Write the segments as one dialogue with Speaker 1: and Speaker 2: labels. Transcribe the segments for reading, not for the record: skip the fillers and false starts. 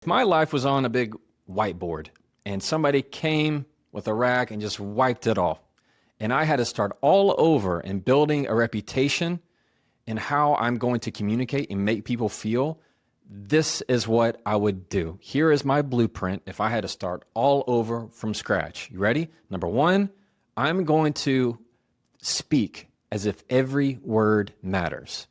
Speaker 1: If my life was on a big whiteboard and somebody came with a rag and just wiped it off, and I had to start all over in building a reputation and how I'm going to communicate and make people feel, this is what I would do. Here is my blueprint if I had to start all over from scratch. You ready? Number one, I'm going to speak as if every word matters.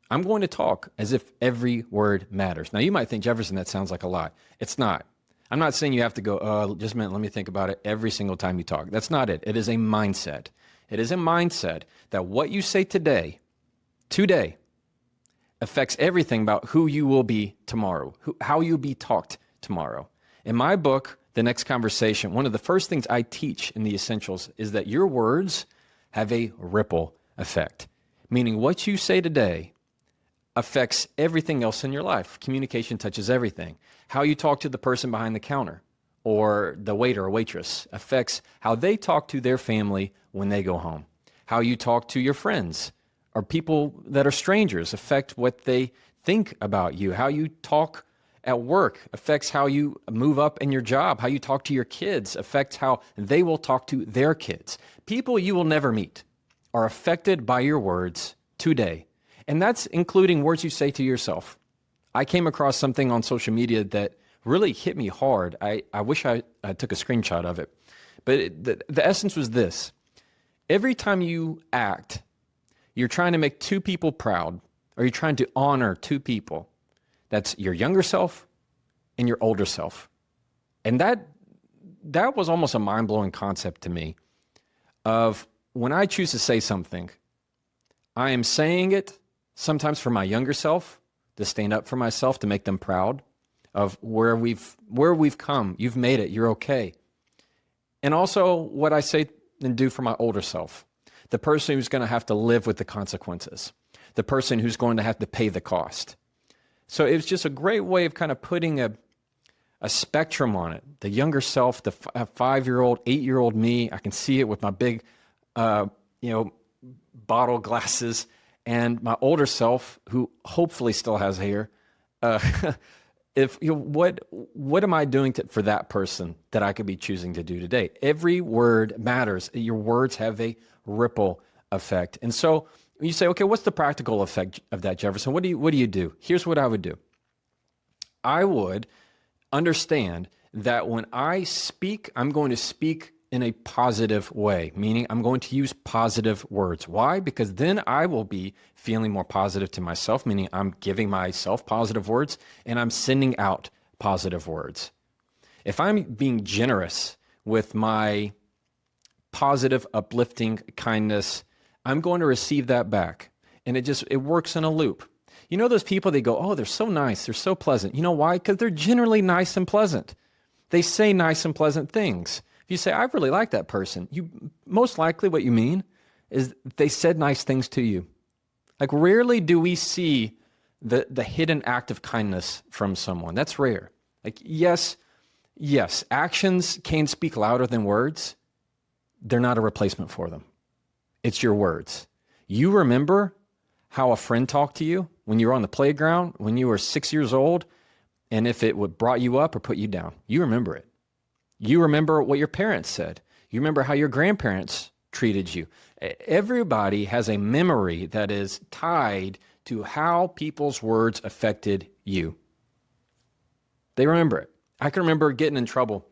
Speaker 1: I'm going to talk as if every word matters. Now, you might think, Jefferson, that sounds like a lot. It's not. I'm not saying you have to go, just a minute, let me think about it every single time you talk. That's not it. It is a mindset. It is a mindset that what you say today, affects everything about who you will be tomorrow, how you'll be talked tomorrow. In my book, The Next Conversation, one of the first things I teach in the essentials is that your words have a ripple effect, meaning what you say today affects everything else in your life. Communication touches everything. How you talk to the person behind the counter or the waiter or waitress affects how they talk to their family when they go home. How you talk to your friends or people that are strangers affect what they think about you. How you talk at work affects how you move up in your job. How you talk to your kids affects how they will talk to their kids. People you will never meet are affected by your words today. And that's including words you say to yourself. I came across something on social media that really hit me hard. I wish I took a screenshot of it. But the essence was this. Every time you act, you're trying to make two people proud, or you're trying to honor two people. That's your younger self and your older self. And that was almost a mind-blowing concept to me of when I choose to say something, I am saying it sometimes for my younger self, to stand up for myself, to make them proud of where we've come. You've made it. You're okay. And also what I say and do for my older self, the person who's going to have to live with the consequences, the person who's going to have to pay the cost. So it was just a great way of kind of putting a spectrum on it. The younger self, the 5-year-old, 8-year-old me, I can see it with my big, bottle glasses, and my older self, who hopefully still has hair. What am I doing for that person that I could be choosing to do today? Every word matters. Your words have a ripple effect. And so you say, okay, what's the practical effect of that, Jefferson? What do you do? Here's what I would do. I would understand that when I speak, I'm going to speak in a positive way, meaning I'm going to use positive words. Why? Because then I will be feeling more positive to myself, meaning I'm giving myself positive words and I'm sending out positive words. If I'm being generous with my positive, uplifting kindness, I'm going to receive that back. And it works in a loop. You know those people, they go, oh, they're so nice, they're so pleasant. You know why? Because they're generally nice and pleasant. They say nice and pleasant things. If you say, I really like that person, most likely what you mean is they said nice things to you. Like rarely do we see the hidden act of kindness from someone. That's rare. Like, yes, actions can speak louder than words. They're not a replacement for them. It's your words. You remember how a friend talked to you when you were on the playground, when you were 6 years old, and if it would brought you up or put you down. You remember it. You remember what your parents said. You remember how your grandparents treated you. Everybody has a memory that is tied to how people's words affected you. They remember it. I can remember getting in trouble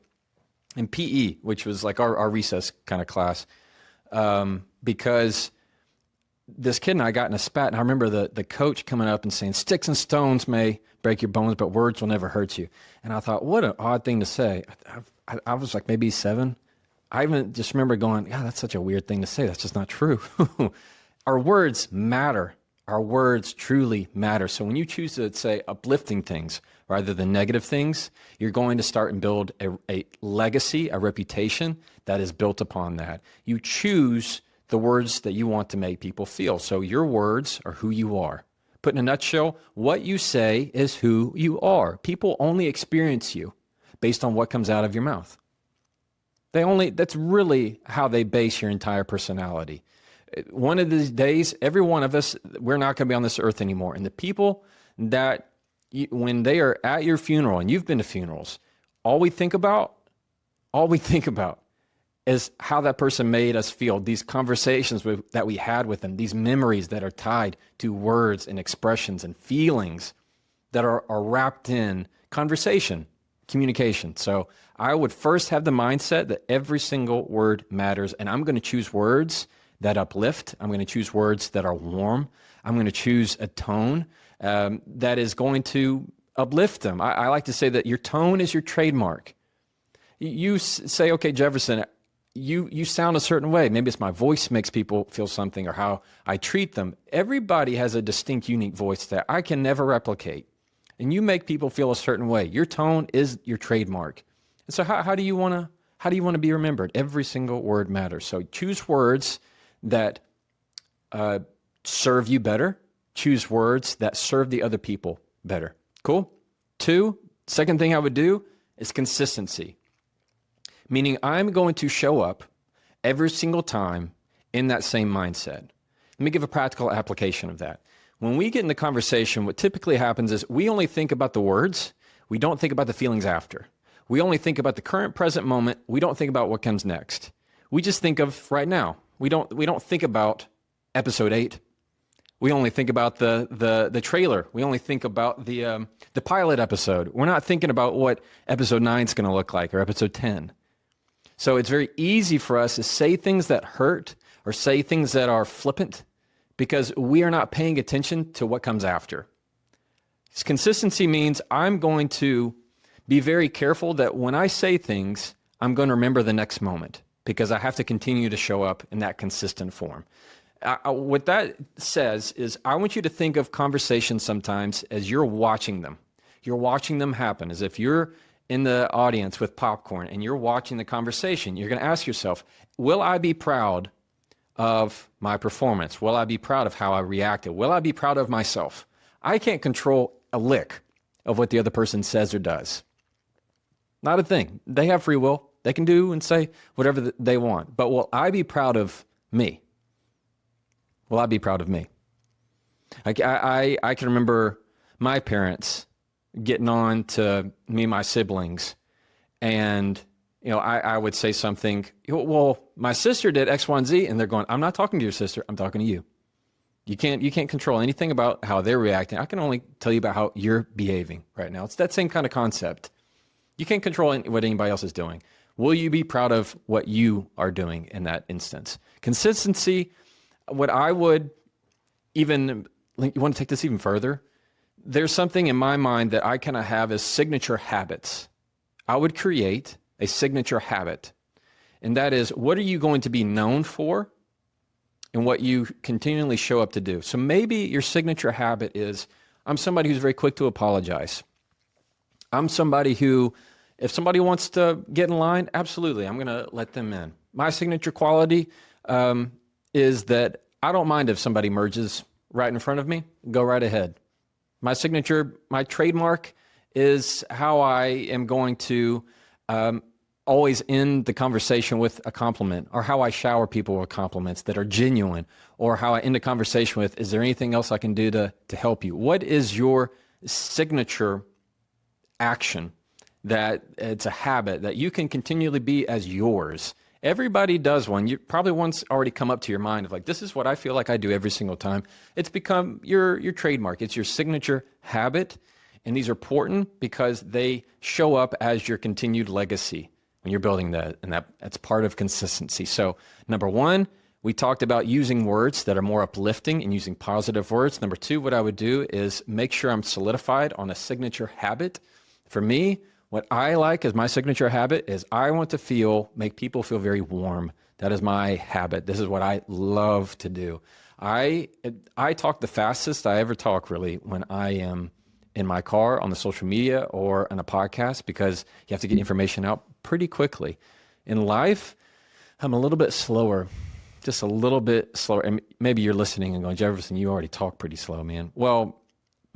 Speaker 1: in PE, which was like our recess kind of class, because this kid and I got in a spat, and I remember the coach coming up and saying, sticks and stones may break your bones, but words will never hurt you. And I thought, what an odd thing to say. I was like maybe 7. I even just remember going, yeah, that's such a weird thing to say. That's just not true. Our words matter. Our words truly matter. So when you choose to say uplifting things rather than negative things, you're going to start and build a legacy, a reputation that is built upon that. You choose the words that you want to make people feel. So your words are who you are. Put in a nutshell, what you say is who you are. People only experience you based on what comes out of your mouth. That's really how they base your entire personality. One of these days, every one of us, we're not going to be on this earth anymore. And the people that when they are at your funeral, and you've been to funerals, all we think about is how that person made us feel, these conversations that we had with them, these memories that are tied to words and expressions and feelings that are wrapped in conversation, communication. So I would first have the mindset that every single word matters, and I'm going to choose words that uplift. I'm going to choose words that are warm. I'm going to choose a tone that is going to uplift them. I like to say that your tone is your trademark. You say, okay, Jefferson, you sound a certain way. Maybe it's my voice makes people feel something, or how I treat them. Everybody has a distinct, unique voice that I can never replicate. And you make people feel a certain way. Your tone is your trademark. And so how do you want to be remembered? Every single word matters. So choose words that serve you better. Choose words that serve the other people better. Cool? Second thing I would do is consistency. Meaning I'm going to show up every single time in that same mindset. Let me give a practical application of that. When we get in the conversation, what typically happens is we only think about the words. We don't think about the feelings after. We only think about the current present moment. We don't think about what comes next. We just think of right now. We don't think about episode 8. We only think about the trailer. We only think about the pilot episode. We're not thinking about what episode 9 is going to look like, or episode 10. So it's very easy for us to say things that hurt or say things that are flippant because we are not paying attention to what comes after. Consistency means I'm going to be very careful that when I say things, I'm going to remember the next moment because I have to continue to show up in that consistent form. What that says is I want you to think of conversations sometimes as you're watching them. You're watching them happen, as if you're in the audience with popcorn and you're watching the conversation. You're going to ask yourself, will I be proud of my performance? Will I be proud of how I reacted? Will I be proud of myself? I can't control a lick of what the other person says or does. Not a thing. They have free will. They can do and say whatever they want. But will I be proud of me? Will I be proud of me? I can remember my parents getting on to me and my siblings, and I would say something, well, my sister did X, Y, and Z, and they're going, I'm not talking to your sister, I'm talking to you. You can't control anything about how they're reacting. I can only tell you about how you're behaving right now. It's that same kind of concept. You can't control what anybody else is doing. Will you be proud of what you are doing in that instance? Consistency, what I would even, you want to take this even further? There's something in my mind that I kind of have as signature habits. I would create a signature habit, and that is, what are you going to be known for and what you continually show up to do? So maybe your signature habit is, I'm somebody who's very quick to apologize. I'm somebody who, if somebody wants to get in line, absolutely, I'm going to let them in. My signature quality is that I don't mind if somebody merges right in front of me, go right ahead. My signature, my trademark is how I am going to always end the conversation with a compliment, or how I shower people with compliments that are genuine, or how I end a conversation with, is there anything else I can do to help you? What is your signature action that it's a habit that you can continually be as yours? Everybody does one. You probably one's already come up to your mind of like, this is what I feel like I do every single time. It's become your trademark. It's your signature habit. And these are important because they show up as your continued legacy when you're building that. And that's part of consistency. So number one, we talked about using words that are more uplifting and using positive words. Number two, what I would do is make sure I'm solidified on a signature habit. For me, what I like as my signature habit is I want to make people feel very warm. That is my habit. This is what I love to do. I talk the fastest I ever talk, really, when I am in my car, on the social media, or on a podcast, because you have to get information out pretty quickly. In life, I'm a little bit slower, just a little bit slower. And maybe you're listening and going, Jefferson, you already talk pretty slow, man. Well,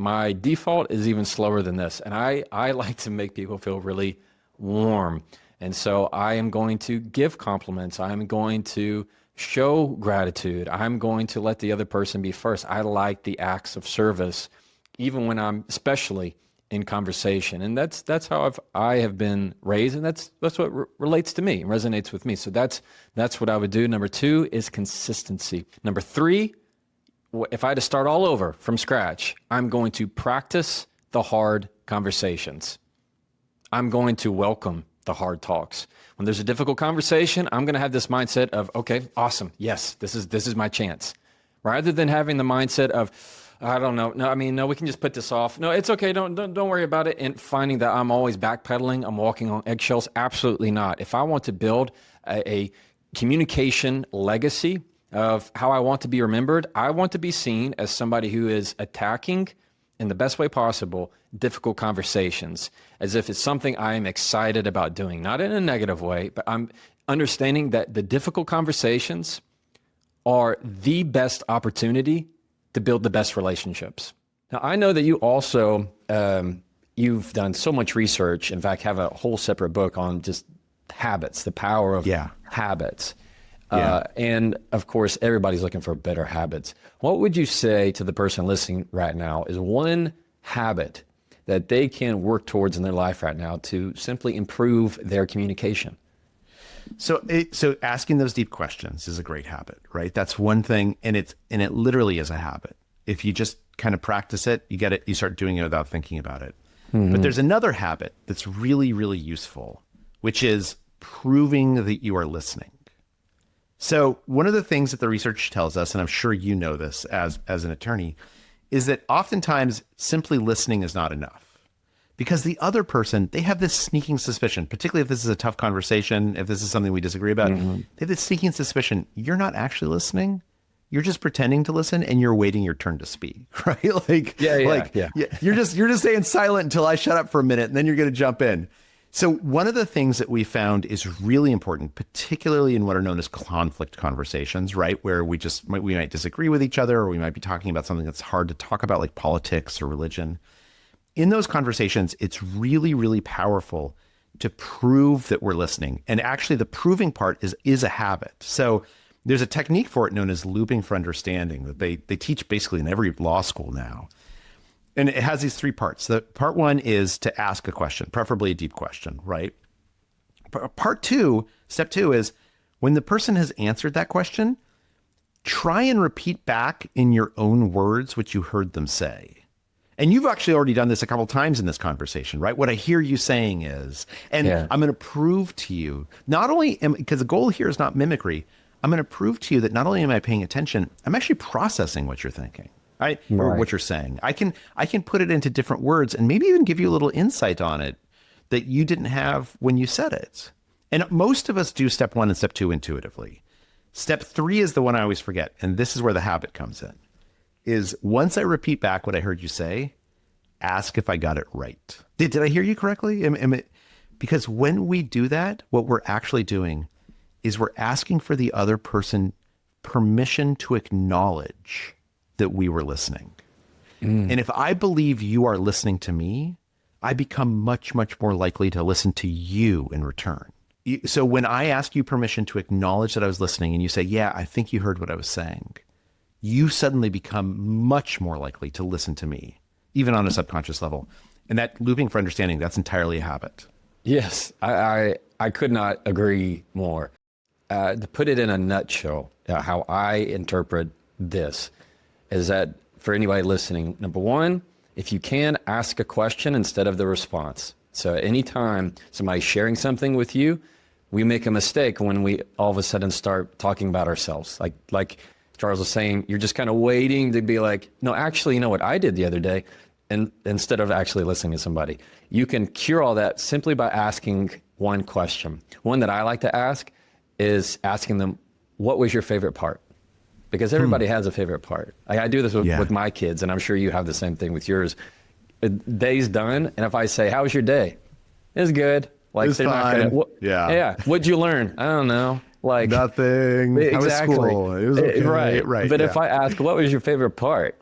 Speaker 1: my default is even slower than this. And I like to make people feel really warm. And so I am going to give compliments. I'm going to show gratitude. I'm going to let the other person be first. I like the acts of service, even when especially in conversation. And that's how I have been raised, and that's what relates to me, resonates with me. So that's what I would do. Number 2 is consistency. Number 3, if I had to start all over from scratch, I'm going to practice the hard conversations. I'm going to welcome the hard talks. When there's a difficult conversation, I'm going to have this mindset of, okay, awesome. Yes, this is my chance. Rather than having the mindset of, I don't know. No, we can just put this off. No, it's okay. Don't worry about it. And finding that I'm always backpedaling, I'm walking on eggshells. Absolutely not. If I want to build a communication legacy of how I want to be remembered, I want to be seen as somebody who is attacking, in the best way possible, difficult conversations, as if it's something I am excited about doing, not in a negative way, but I'm understanding that the difficult conversations are the best opportunity to build the best relationships. Now, I know that you also, you've done so much research, in fact, have a whole separate book on just habits, the power of habits. And of course, everybody's looking for better habits. What would you say to the person listening right now is one habit that they can work towards in their life right now to simply improve their communication?
Speaker 2: So asking those deep questions is a great habit, right? That's one thing, and it literally is a habit. If you just kind of practice it, you start doing it without thinking about it. Mm-hmm. But there's another habit that's really, really useful, which is proving that you are listening. So one of the things that the research tells us, and I'm sure you know this as an attorney, is that oftentimes simply listening is not enough. Because the other person, they have this sneaking suspicion, particularly if this is a tough conversation, if this is something we disagree about, they have this sneaking suspicion, you're not actually listening. You're just pretending to listen and you're waiting your turn to speak, right? You're just staying silent until I shut up for a minute and then you're going to jump in. So one of the things that we found is really important, particularly in what are known as conflict conversations, right? Where we might disagree with each other, or we might be talking about something that's hard to talk about, like politics or religion. In those conversations, it's really, really powerful to prove that we're listening. And actually the proving part is a habit. So there's a technique for it known as looping for understanding that they teach basically in every law school now. And it has these 3 parts. The part 1 is to ask a question, preferably a deep question, right? Part 2, step 2 is when the person has answered that question, try and repeat back in your own words what you heard them say. And you've actually already done this a couple of times in this conversation, right? What I hear you saying is, and I'm going to prove to you, because the goal here is not mimicry, I'm going to prove to you that not only am I paying attention, I'm actually processing what you're thinking, right? Or what you're saying. I can put it into different words and maybe even give you a little insight on it that you didn't have when you said it. And most of us do step 1 and step 2 intuitively. Step 3 is the one I always forget. And this is where the habit comes in. Is once I repeat back what I heard you say, ask if I got it right. Did I hear you correctly? Because when we do that, what we're actually doing is we're asking for the other person permission to acknowledge that we were listening. And if I believe you are listening to me, I become much, much more likely to listen to you in return. So when I ask you permission to acknowledge that I was listening and you say, yeah, I think you heard what I was saying, you suddenly become much more likely to listen to me, even on a subconscious level. And that looping for understanding, that's entirely a habit.
Speaker 1: Yes, I could not agree more. To put it in a nutshell, how I interpret this is that for anybody listening, number 1, if you can, ask a question instead of the response. So anytime somebody's sharing something with you, we make a mistake when we all of a sudden start talking about ourselves. Like Charles was saying, you're just kind of waiting to be like, no, actually, you know what I did the other day? And instead of actually listening to somebody, you can cure all that simply by asking one question. One that I like to ask is asking them, what was your favorite part? Because everybody has a favorite part. I do this with my kids, and I'm sure you have the same thing with yours. Day's done, and if I say, how was your day? It's good. Like,
Speaker 2: it's fine.
Speaker 1: Yeah. What'd you learn? I don't know. Like
Speaker 2: nothing.
Speaker 1: Exactly.
Speaker 2: How was school? It was okay.
Speaker 1: Right. But if I ask, what was your favorite part?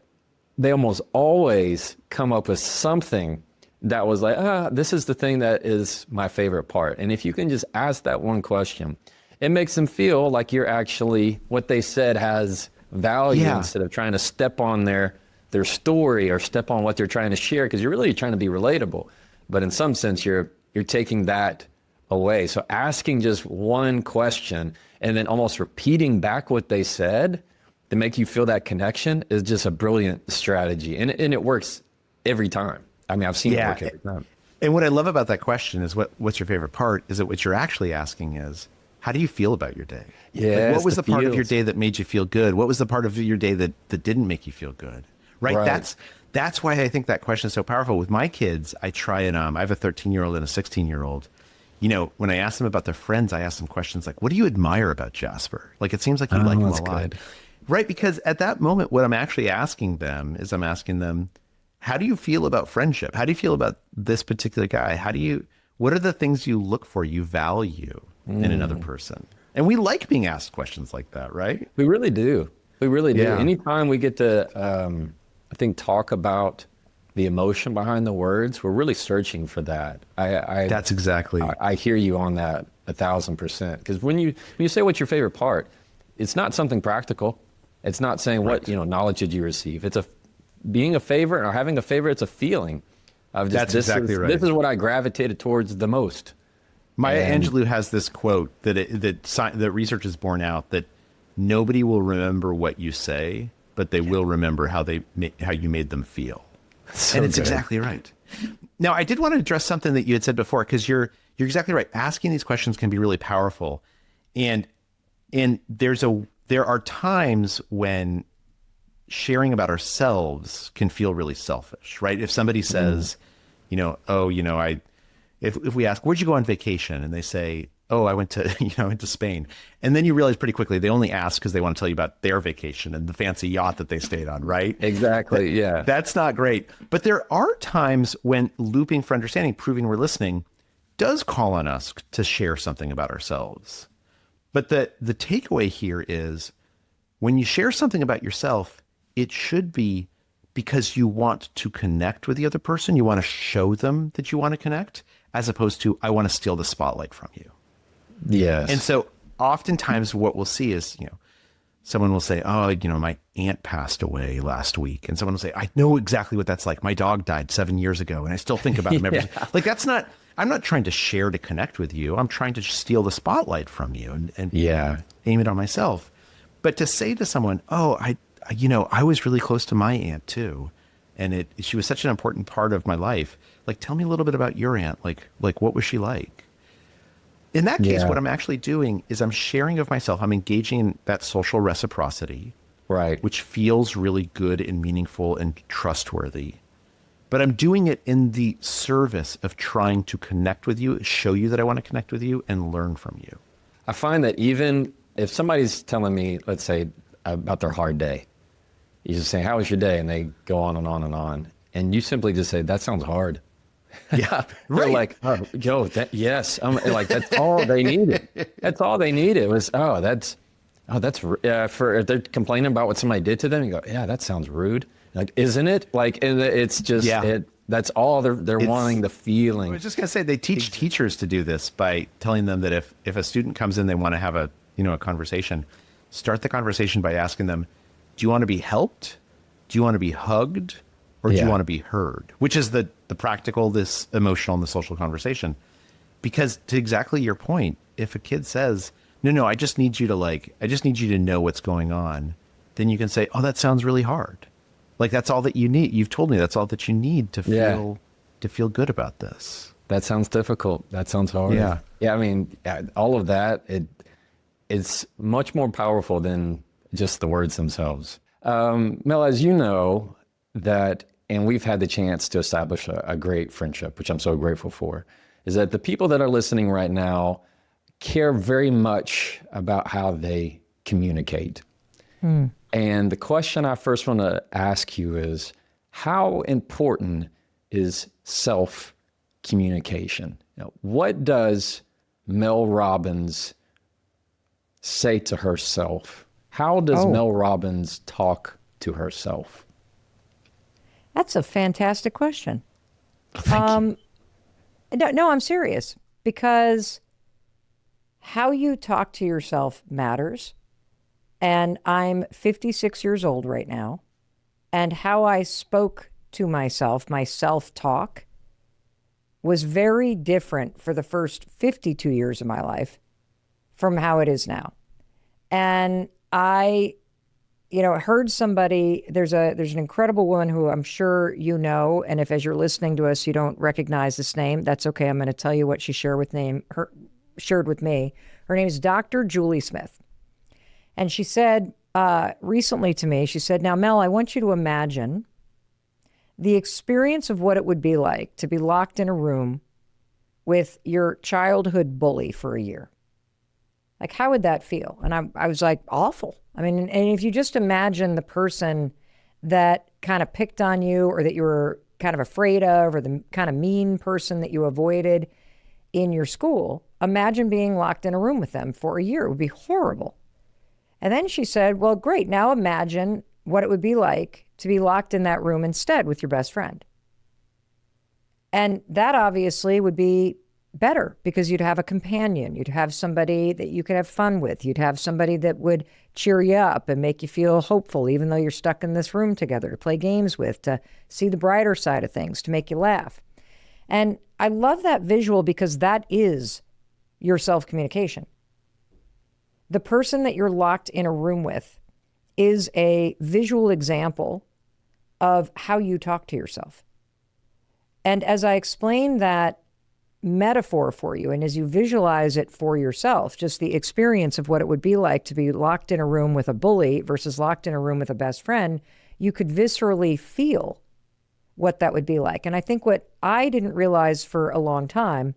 Speaker 1: They almost always come up with something that was like, this is the thing that is my favorite part. And if you can just ask that one question, it makes them feel like you're actually, what they said has value instead of trying to step on their their story or step on what they're trying to share, because you're really trying to be relatable. But in some sense, you're taking that away. So asking just one question and then almost repeating back what they said to make you feel that connection is just a brilliant strategy. And it works every time. I mean, I've seen it work every time.
Speaker 2: And what I love about that question is what's your favorite part, is that what you're actually asking is, how do you feel about your day?
Speaker 1: Yeah.
Speaker 2: Like, what was the part of your day that made you feel good? What was the part of your day that didn't make you feel good? Right? That's why I think that question is so powerful. With my kids, I try and I have a 13-year-old and a 16-year-old. You know, when I ask them about their friends, I ask them questions like, what do you admire about Jasper? Like, it seems like you like him a lot. Good. Right? Because at that moment, what I'm actually asking them is, I'm asking them, how do you feel about friendship? How do you feel about this particular guy? What are the things you look for, you value in another person? And we like being asked questions like that, right?
Speaker 1: We really do. We really do.
Speaker 2: Yeah.
Speaker 1: Anytime we get to, I think, talk about the emotion behind the words, we're really searching for that.
Speaker 2: That's exactly.
Speaker 1: I hear you on that 1,000%. Because when you say what's your favorite part, it's not something practical. It's not saying what knowledge did you receive. It's being a favorite or having a favorite. It's a feeling of just,
Speaker 2: That's exactly right.
Speaker 1: This is what I gravitated towards the most.
Speaker 2: Maya Angelou has this quote that research has borne out, that nobody will remember what you say, but they will remember how you made them feel.
Speaker 1: So
Speaker 2: and it's
Speaker 1: good.
Speaker 2: exactly right. Now, I did want to address something that you had said before, because you're exactly right. Asking these questions can be really powerful, and there are times when sharing about ourselves can feel really selfish, right? If somebody says, if we ask, where'd you go on vacation? And they say, oh, I went to Spain. And then you realize pretty quickly they only ask because they want to tell you about their vacation and the fancy yacht that they stayed on, right?
Speaker 1: Exactly, yeah.
Speaker 2: That's not great. But there are times when looping for understanding, proving we're listening, does call on us to share something about ourselves. But the takeaway here is, when you share something about yourself, it should be because you want to connect with the other person. You want to show them that you want to connect, as opposed to, I want to steal the spotlight from you.
Speaker 1: Yes.
Speaker 2: And so oftentimes what we'll see is, someone will say, oh, my aunt passed away last week. And someone will say, I know exactly what that's like. My dog died 7 years ago and I still think about him. Like, I'm not trying to share to connect with you. I'm trying to just steal the spotlight from you and aim it on myself. But to say to someone, oh, I was really close to my aunt too, and she was such an important part of my life. Like, tell me a little bit about your aunt. Like what was she like? In that case, what I'm actually doing is I'm sharing of myself. I'm engaging in that social reciprocity,
Speaker 1: right,
Speaker 2: which feels really good and meaningful and trustworthy. But I'm doing it in the service of trying to connect with you, show you that I want to connect with you, and learn from you.
Speaker 1: I find that even if somebody's telling me, let's say, about their hard day, you just say, how was your day? And they go on and on and on. And you simply just say, that sounds hard.
Speaker 2: Yeah,
Speaker 1: They're
Speaker 2: right.
Speaker 1: like, oh, yes. I'm like, that's all they needed. That's all they needed was, for if they're complaining about what somebody did to them, you go, yeah, that sounds rude. Like, isn't it? Like, and it's just, that's all they're wanting, the feeling.
Speaker 2: I was just going to say, they teach teachers to do this by telling them that if a student comes in, they want to have a conversation, start the conversation by asking them, do you want to be helped? Do you want to be hugged? Or do you want to be heard? Which is the practical, this emotional, and the social conversation. Because to exactly your point, if a kid says, no, I just need you to know what's going on, then you can say, oh, that sounds really hard. Like, that's all that you need. You've told me that's all that you need to feel good about this.
Speaker 1: That sounds difficult. That sounds hard.
Speaker 2: Yeah.
Speaker 1: Yeah. I mean, all of that, it's much more powerful than just the words themselves. Mel, as you know, and we've had the chance to establish a great friendship, which I'm so grateful for, is that the people that are listening right now care very much about how they communicate. And the question I first want to ask you is, how important is self-communication? What does Mel Robbins say to herself? How does Mel Robbins talk to herself?
Speaker 3: That's a fantastic question.
Speaker 2: Thank you.
Speaker 3: No, I'm serious, because how you talk to yourself matters. And I'm 56 years old right now. and how I spoke to myself, my self-talk, was very different for the first 52 years of my life from how it is now. And I, heard somebody, there's an incredible woman who I'm sure you know, and if as you're listening to us, you don't recognize this name, that's okay. I'm going to tell you what she shared with me. Her name is Dr. Julie Smith. And she said recently to me, she said, now, Mel, I want you to imagine the experience of what it would be like to be locked in a room with your childhood bully for a year. Like, how would that feel? And I was like, awful. I mean, and if you just imagine the person that kind of picked on you or that you were kind of afraid of, or the kind of mean person that you avoided in your school, imagine being locked in a room with them for a year. It would be horrible. And then she said, well, great. Now imagine what it would be like to be locked in that room instead with your best friend. And that obviously would be better because you'd have a companion. You'd have somebody that you could have fun with. You'd have somebody that would cheer you up and make you feel hopeful, even though you're stuck in this room together, to play games with, to see the brighter side of things, to make you laugh. And I love that visual because that is your self-communication. The person that you're locked in a room with is a visual example of how you talk to yourself. And as I explain that metaphor for you, and as you visualize it for yourself, just the experience of what it would be like to be locked in a room with a bully versus locked in a room with a best friend, you could viscerally feel what that would be like. And I think what I didn't realize for a long time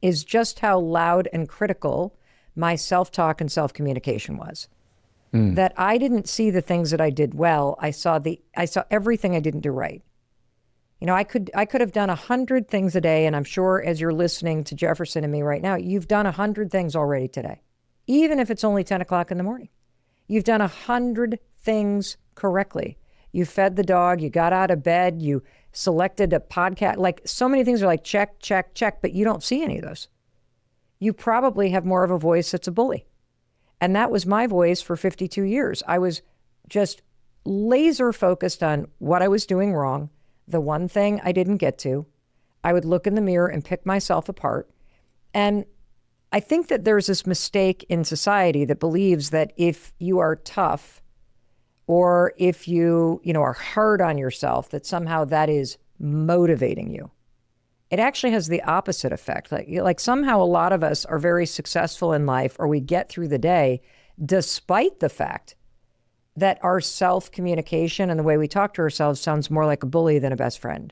Speaker 3: is just how loud and critical my self-talk and self-communication was. That I didn't see the things that I did well. I saw everything I didn't do right. I could have done 100 things a day, and I'm sure as you're listening to Jefferson and me right now, you've done 100 things already today, even if it's only 10 o'clock in the morning. You've done 100 things correctly. You fed the dog, you got out of bed, you selected a podcast. Like, so many things are like check, check, check, but you don't see any of those. You probably have more of a voice that's a bully. And that was my voice for 52 years. I was just laser focused on what I was doing wrong, the one thing I didn't get to. I would look in the mirror and pick myself apart. And I think that there's this mistake in society that believes that if you are tough or if you are hard on yourself, that somehow that is motivating you. It actually has the opposite effect. Like somehow a lot of us are very successful in life, or we get through the day despite the fact that our self-communication and the way we talk to ourselves sounds more like a bully than a best friend.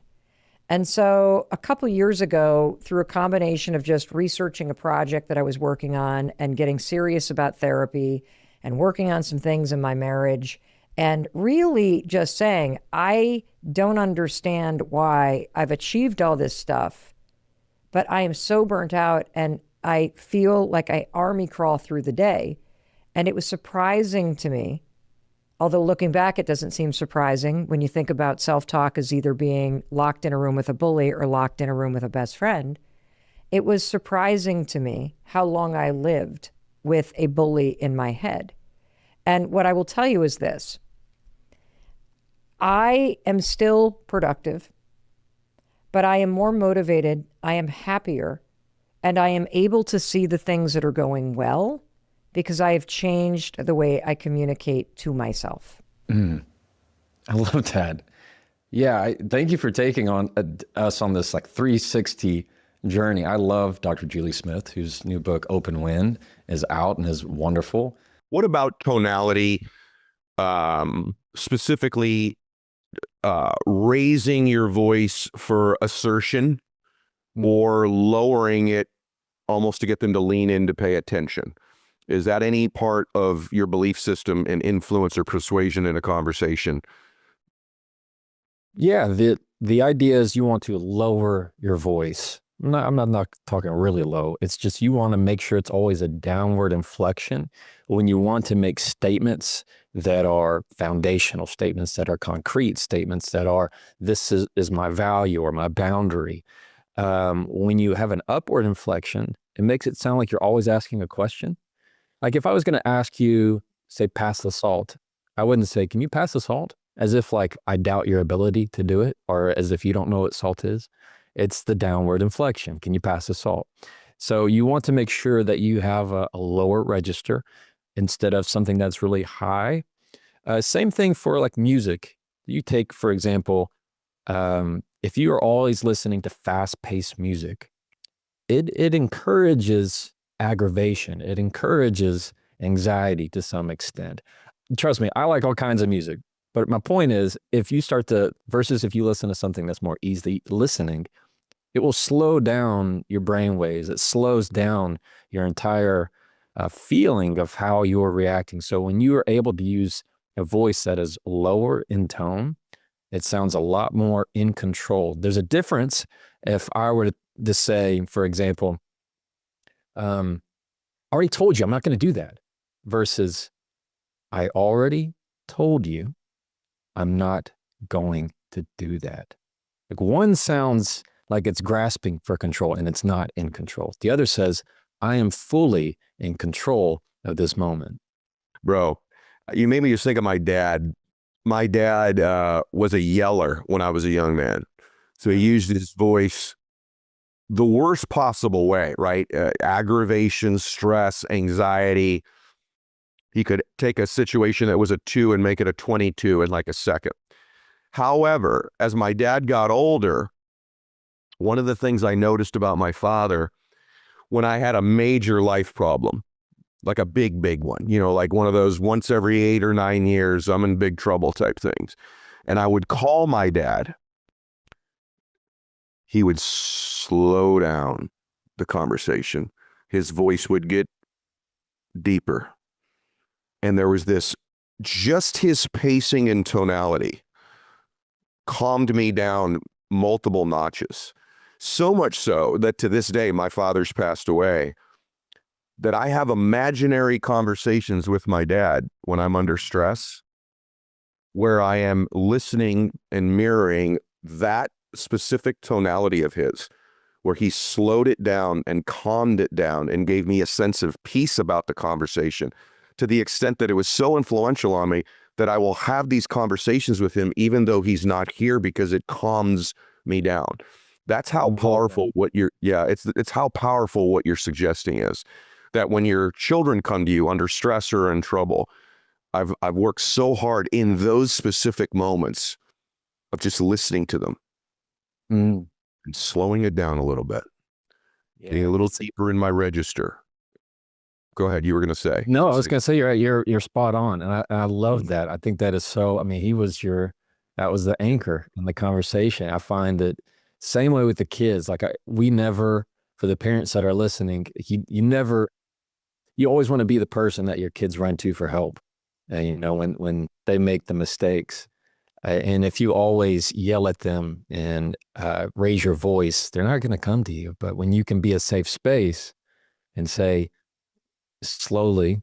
Speaker 3: And so a couple of years ago, through a combination of just researching a project that I was working on and getting serious about therapy and working on some things in my marriage, and really just saying, I don't understand why I've achieved all this stuff, but I am so burnt out and I feel like I army crawl through the day. And it was surprising to me, although looking back, it doesn't seem surprising when you think about self-talk as either being locked in a room with a bully or locked in a room with a best friend. It was surprising to me how long I lived with a bully in my head. And what I will tell you is this. I am still productive, but I am more motivated, I am happier, and I am able to see the things that are going well because I have changed the way I communicate to myself.
Speaker 1: I love that. Yeah, thank you for taking on us on this 360 journey. I love Dr. Julie Smith, whose new book, Open Wind, is out and is wonderful.
Speaker 4: What about tonality, specifically raising your voice for assertion or lowering it almost to get them to lean in to pay attention? Is that any part of your belief system and influence or persuasion in a conversation?
Speaker 1: Yeah, the idea is you want to lower your voice. I'm not talking really low. It's just you want to make sure it's always a downward inflection when you want to make statements that are foundational, statements that are concrete, statements that are, this is my value or my boundary. When you have an upward inflection, it makes it sound like you're always asking a question. Like if I was going to ask you, say, pass the salt, I wouldn't say, can you pass the salt? as if like I doubt your ability to do it, or as if you don't know what salt is. It's the downward inflection. Can you pass the salt? So you want to make sure that you have a lower register instead of something that's really high. Same thing for like music. You take, for example, if you are always listening to fast-paced music, it encourages aggravation. It encourages anxiety to some extent. Trust me, I like all kinds of music. But my point is, if you start to, versus if you listen to something that's more easy listening, it will slow down your brain waves. It slows down your entire feeling of how you're reacting. So when you are able to use a voice that is lower in tone, it sounds a lot more in control. There's a difference if I were to say, for example, I already told you I'm not going to do that, versus I already told you I'm not going to do that. Like one sounds like it's grasping for control and it's not in control. The other says, I am fully in control of this moment.
Speaker 4: Bro, you made me just think of my dad. My dad was a yeller when I was a young man. So he used his voice the worst possible way, right? Aggravation, stress, anxiety. He could take a situation that was a 2 and make it a 22 in like a second. However, as my dad got older, one of the things I noticed about my father, when I had a major life problem, like a big one, you know, like one of those once every 8 or 9 years, I'm in big trouble type things. And I would call my dad. He would slow down the conversation. His voice would get deeper. And there was this, just his pacing and tonality calmed me down multiple notches. So much so that to this day, my father's passed away, that I have imaginary conversations with my dad when I'm under stress, where I am listening and mirroring that specific tonality of his, where he slowed it down and calmed it down and gave me a sense of peace about the conversation, to the extent that it was so influential on me that I will have these conversations with him even though he's not here, because it calms me down. That's how powerful it's how powerful what you're suggesting is. That when your children come to you under stress or in trouble, I've worked so hard in those specific moments of just listening to them and slowing it down a little bit, getting a little deeper in my register. Go ahead. You were going to say.
Speaker 1: No, I was going to say you're spot on, and I love that. I think that is so. I mean, that was the anchor in the conversation. I find that same way with the kids. Like we never, for the parents that are listening, you always want to be the person that your kids run to for help. You know, when they make the mistakes, and if you always yell at them and raise your voice, they're not going to come to you. But when you can be a safe space and say, slowly,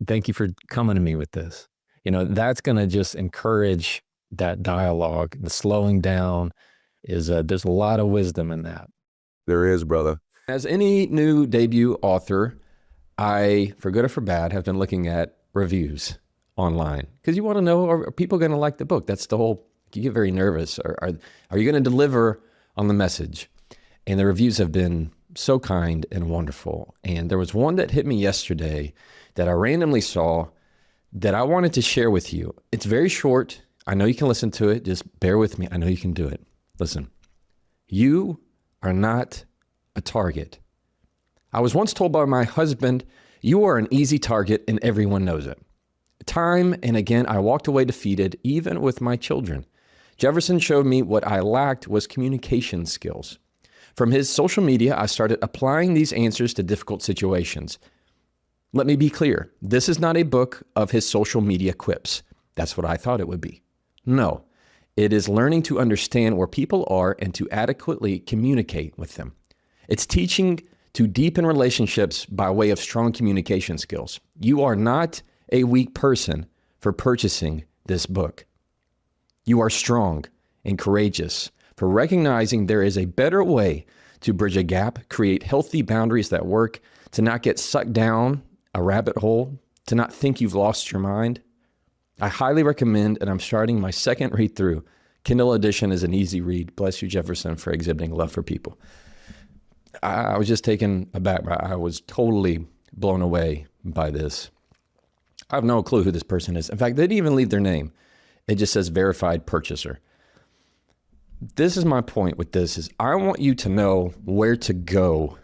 Speaker 1: thank you for coming to me with this. You know, that's going to just encourage that dialogue. The slowing down is, there's a lot of wisdom in that.
Speaker 4: There is, brother.
Speaker 1: As any new debut author, I, for good or for bad, have been looking at reviews online, because you want to know, are people going to like the book? That's the whole, you get very nervous. Are you going to deliver on the message? And the reviews have been so kind and wonderful. And there was one that hit me yesterday that I randomly saw that I wanted to share with you. It's very short. I know you can listen to it. Just bear with me. I know you can do it. Listen, you are not a target. I was once told by my husband, you are an easy target and everyone knows it. Time and again, I walked away defeated, even with my children. Jefferson showed me what I lacked was communication skills. From his social media, I started applying these answers to difficult situations. Let me be clear. This is not a book of his social media quips. That's what I thought it would be. No, it is learning to understand where people are and to adequately communicate with them. It's teaching to deepen relationships by way of strong communication skills. You are not a weak person for purchasing this book. You are strong and courageous for recognizing there is a better way to bridge a gap, create healthy boundaries that work, to not get sucked down a rabbit hole, to not think you've lost your mind. I highly recommend, and I'm starting my second read through. Kindle edition is an easy read. Bless you, Jefferson, for exhibiting love for people. I was just taken aback. I was totally blown away by this. I have no clue who this person is. In fact, they didn't even leave their name. It just says verified purchaser. This is my point with this is I want you to know where to go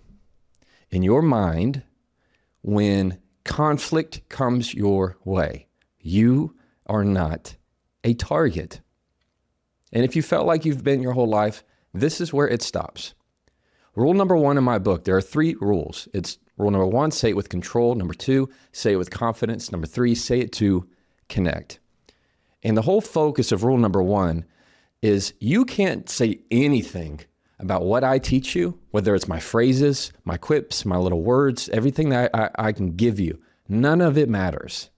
Speaker 1: in your mind when conflict comes your way. You are not a target. And if you felt like you've been your whole life, this is where it stops. Rule number 1 in my book, there are 3 rules. It's rule number 1, say it with control. Number 2, say it with confidence. Number 3, say it to connect. And the whole focus of rule number 1 is you can't say anything about what I teach you, whether it's my phrases, my quips, my little words, everything that I can give you. None of it matters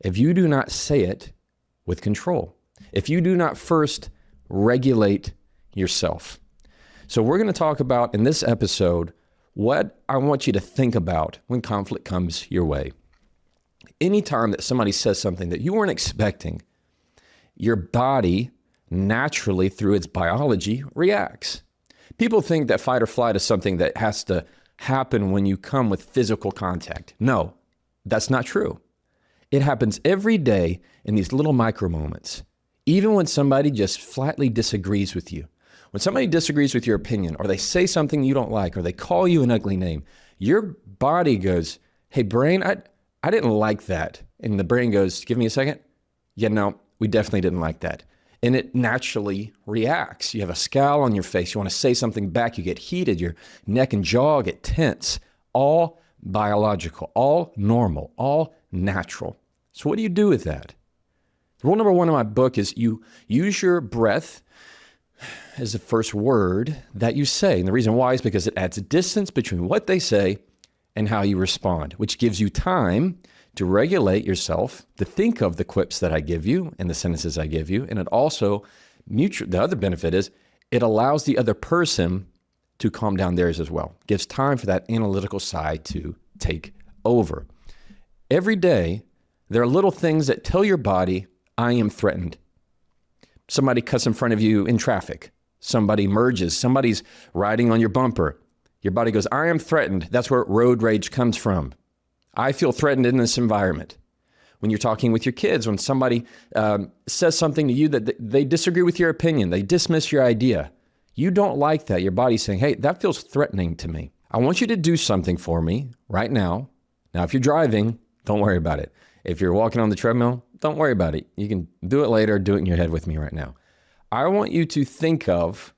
Speaker 1: if you do not say it with control. If you do not first regulate yourself. So we're going to talk about in this episode what I want you to think about when conflict comes your way. Anytime that somebody says something that you weren't expecting, your body naturally, through its biology, reacts. People think that fight or flight is something that has to happen when you come with physical contact. No, that's not true. It happens every day in these little micro moments. Even when somebody just flatly disagrees with you. When somebody disagrees with your opinion, or they say something you don't like, or they call you an ugly name, your body goes, hey, brain, I didn't like that. And the brain goes, give me a second. Yeah, no, we definitely didn't like that. And it naturally reacts. You have a scowl on your face. You want to say something back. You get heated. Your neck and jaw get tense. All biological, all normal, all natural. So what do you do with that? Rule number 1 in my book is you use your breath as the first word that you say. And the reason why is because it adds a distance between what they say and how you respond, which gives you time to regulate yourself, to think of the quips that I give you and the sentences I give you. And it also, the other benefit is it allows the other person to calm down theirs as well. Gives time for that analytical side to take over. Every day, there are little things that tell your body, I am threatened. Somebody cuts in front of you in traffic. Somebody merges. Somebody's riding on your bumper. Your body goes, I am threatened. That's where road rage comes from. I feel threatened in this environment. When you're talking with your kids, when somebody says something to you that they disagree with your opinion, they dismiss your idea. You don't like that. Your body's saying, hey, that feels threatening to me. I want you to do something for me right now. Now, if you're driving, don't worry about it. If you're walking on the treadmill, don't worry about it. You can do it later, do it in your head with me right now. I want you to think of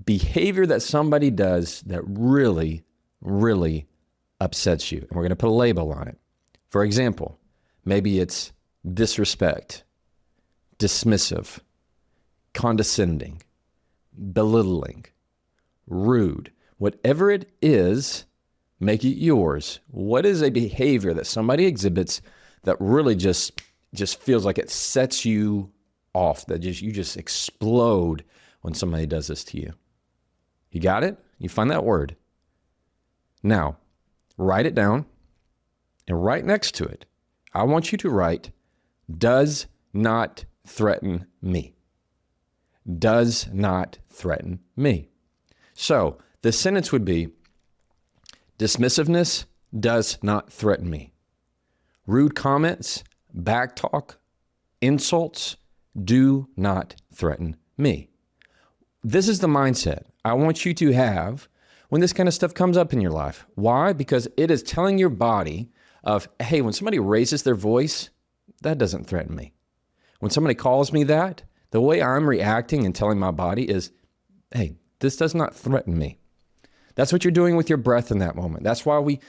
Speaker 1: behavior that somebody does that really, really upsets you. And we're going to put a label on it. For example, maybe it's disrespect, dismissive, condescending, belittling, rude. Whatever it is, make it yours. What is a behavior that somebody exhibits that really just feels like it sets you off, that you just explode when somebody does this to you? You got it? You find that word. Now, write it down, and right next to it, I want you to write, does not threaten me. Does not threaten me. So the sentence would be, dismissiveness does not threaten me. Rude comments, backtalk, insults do not threaten me. This is the mindset I want you to have when this kind of stuff comes up in your life. Why? Because it is telling your body of, hey, when somebody raises their voice, that doesn't threaten me. When somebody calls me that, the way I'm reacting and telling my body is, hey, this does not threaten me. That's what you're doing with your breath in that moment. That's why we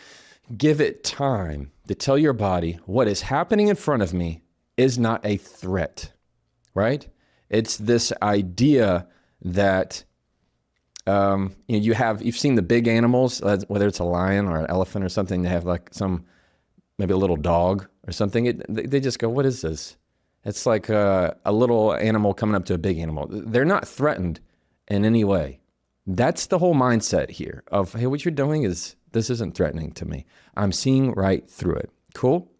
Speaker 1: give it time to tell your body what is happening in front of me is not a threat, right? It's this idea that you've seen the big animals, whether it's a lion or an elephant or something, they have like maybe a little dog or something. They just go, what is this? It's like a little animal coming up to a big animal. They're not threatened in any way. That's the whole mindset here of, hey, what you're doing this isn't threatening to me. I'm seeing right through it. Cool?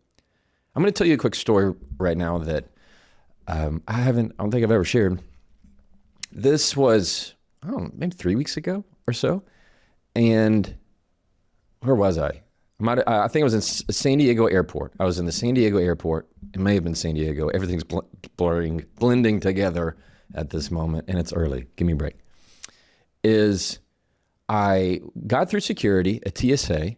Speaker 1: I'm going to tell you a quick story right now that I don't think I've ever shared. This was, I don't know, maybe 3 weeks ago or so. And where was I? I think I was in San Diego airport. I was in the San Diego airport. It may have been San Diego. Everything's blending together at this moment, and it's early. Give me a break. I got through security at TSA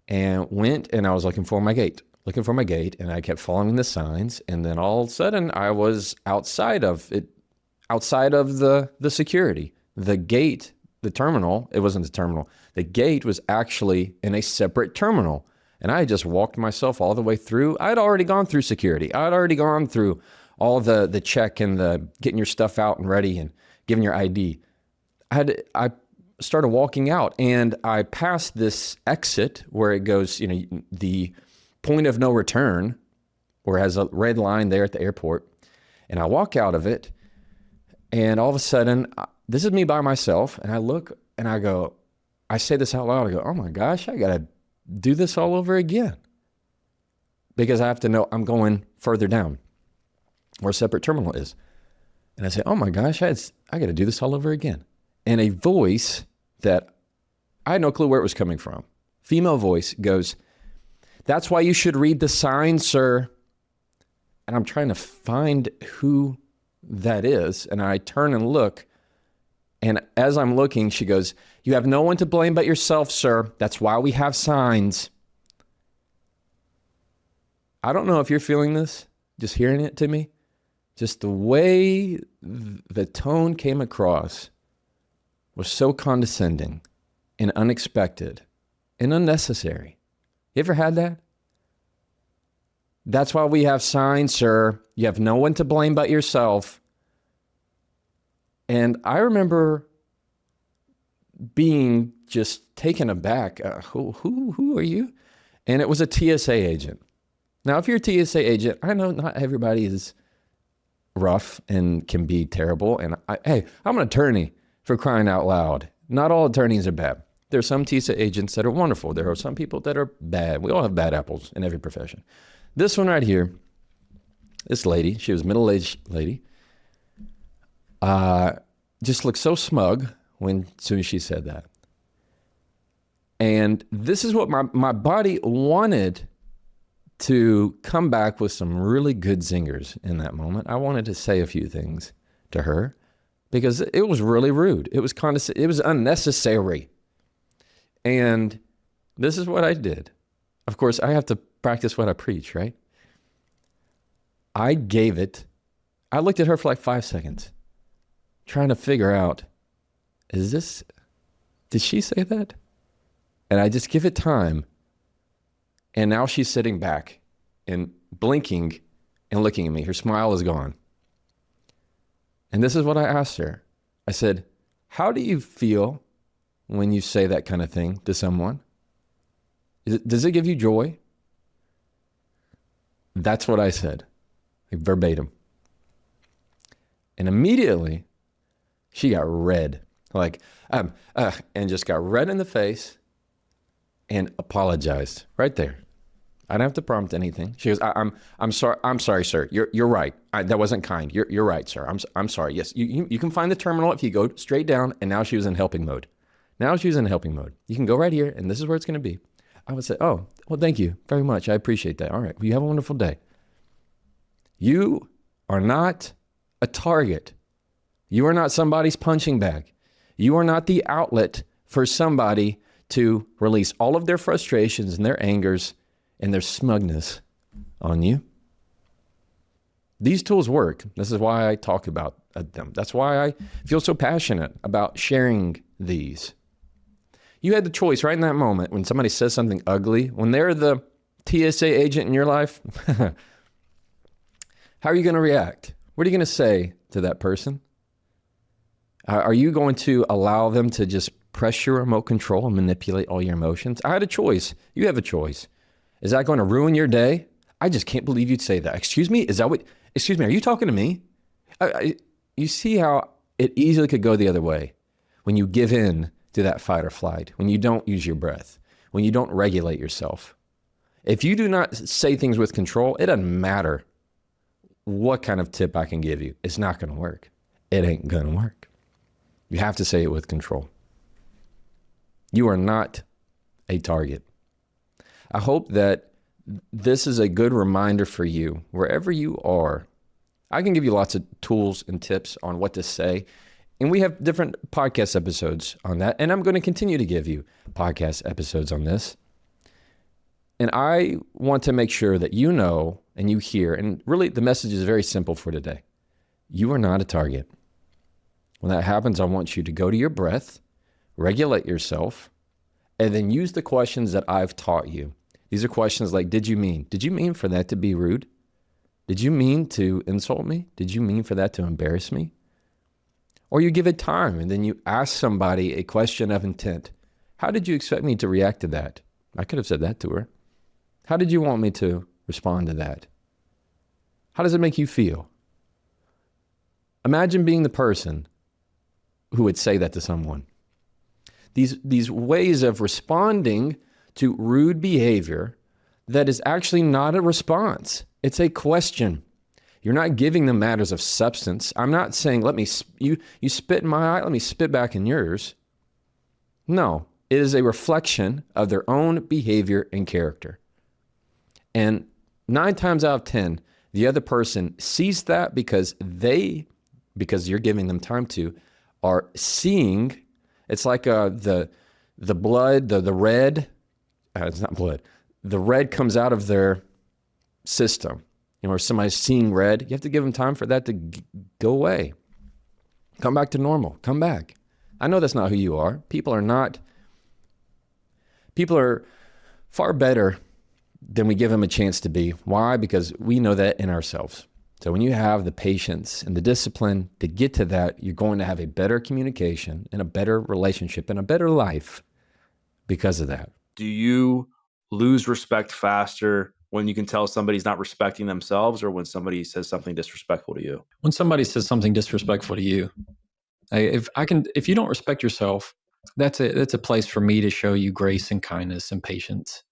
Speaker 1: and went, and I was looking for my gate, and I kept following the signs, and then all of a sudden I was outside of the security. The gate, the terminal, it wasn't the terminal. The gate was actually in a separate terminal. And I just walked myself all the way through. I'd already gone through security. I'd already gone through all the check and the getting your stuff out and ready and giving your ID. I started walking out, and I passed this exit where it goes, the point of no return, where it has a red line there at the airport. And I walk out of it, and all of a sudden, this is me by myself, and I look and I say this out loud. I go, oh my gosh, I got to do this all over again. Because I have to know I'm going further down where a separate terminal is. And I say, oh my gosh, I got to do this all over again. And a voice that I had no clue where it was coming from, female voice, goes, that's why you should read the signs, sir. And I'm trying to find who that is. And I turn and look. And as I'm looking, she goes, you have no one to blame but yourself, sir. That's why we have signs. I don't know if you're feeling this, just hearing it to me. Just the way the tone came across was so condescending and unexpected and unnecessary. You ever had that? That's why we have signs, sir. You have no one to blame but yourself. And I remember being just taken aback. Who are you? And it was a TSA agent. Now, if you're a TSA agent, I know not everybody is rough and can be terrible. And hey, I'm an attorney, for crying out loud. Not all attorneys are bad. There are some TSA agents that are wonderful. There are some people that are bad. We all have bad apples in every profession. This one right here, this lady, she was a middle-aged lady, just looked so smug as soon as she said that. And this is what my body wanted to come back with some really good zingers in that moment. I wanted to say a few things to her because it was really rude. It was unnecessary. And this is what I did. Of course, I have to practice what I preach, right? I looked at her for like 5 seconds, trying to figure out, did she say that? And I just give it time. And now she's sitting back and blinking and looking at me. Her smile is gone. And this is what I asked her. I said, how do you feel when you say that kind of thing to someone? Does it give you joy? That's what I said, like verbatim. And immediately she got red, and just got red in the face and apologized right there. I didn't have to prompt anything. She goes, I'm sorry. I'm sorry, sir. You're right. That wasn't kind. You're right, sir. I'm sorry. Yes, you can find the terminal if you go straight down. And now she was in helping mode. You can go right here, and this is where it's going to be. I would say, oh, well, thank you very much. I appreciate that. All right. Well, you have a wonderful day. You are not a target. You are not somebody's punching bag. You are not the outlet for somebody to release all of their frustrations and their angers and their smugness on you. These tools work. This is why I talk about them. That's why I feel so passionate about sharing these. You had the choice right in that moment when somebody says something ugly, when they're the TSA agent in your life, how are you going to react? What are you going to say to that person? Are you going to allow them to just press your remote control and manipulate all your emotions? I had a choice. You have a choice. Is that going to ruin your day? I just can't believe you'd say that. Excuse me? Excuse me, are you talking to me? You see how it easily could go the other way when you give in to that fight or flight, when you don't use your breath, when you don't regulate yourself. If you do not say things with control, it doesn't matter what kind of tip I can give you. It's not going to work. It ain't going to work. You have to say it with control. You are not a target. I hope that this is a good reminder for you, wherever you are. I can give you lots of tools and tips on what to say. And we have different podcast episodes on that. And I'm going to continue to give you podcast episodes on this. And I want to make sure that you know and you hear, and really the message is very simple for today. You are not a target. When that happens, I want you to go to your breath, regulate yourself, and then use the questions that I've taught you. These are questions like, did you mean? Did you mean for that to be rude? Did you mean to insult me? Did you mean for that to embarrass me? Or you give it time and then you ask somebody a question of intent. How did you expect me to react to that? I could have said that to her. How did you want me to respond to that? How does it make you feel? Imagine being the person who would say that to someone. These ways of responding to rude behavior that is actually not a response. It's a question. You're not giving them matters of substance. I'm not saying, you spit in my eye, let me spit back in yours. No, it is a reflection of their own behavior and character. And 9 times out of 10, the other person sees that because you're giving them time to, are seeing. It's like the blood, the red, it's not blood. The red comes out of their system. Or somebody's seeing red. You have to give them time for that to go away. Come back to normal. Come back. I know that's not who you are. People are far better than we give them a chance to be. Why? Because we know that in ourselves. So when you have the patience and the discipline to get to that, you're going to have a better communication and a better relationship and a better life because of that.
Speaker 5: Do you lose respect faster when you can tell somebody's not respecting themselves, or when somebody says something disrespectful to you?
Speaker 6: When somebody says something disrespectful to you, if you don't respect yourself, that's a place for me to show you grace and kindness and patience.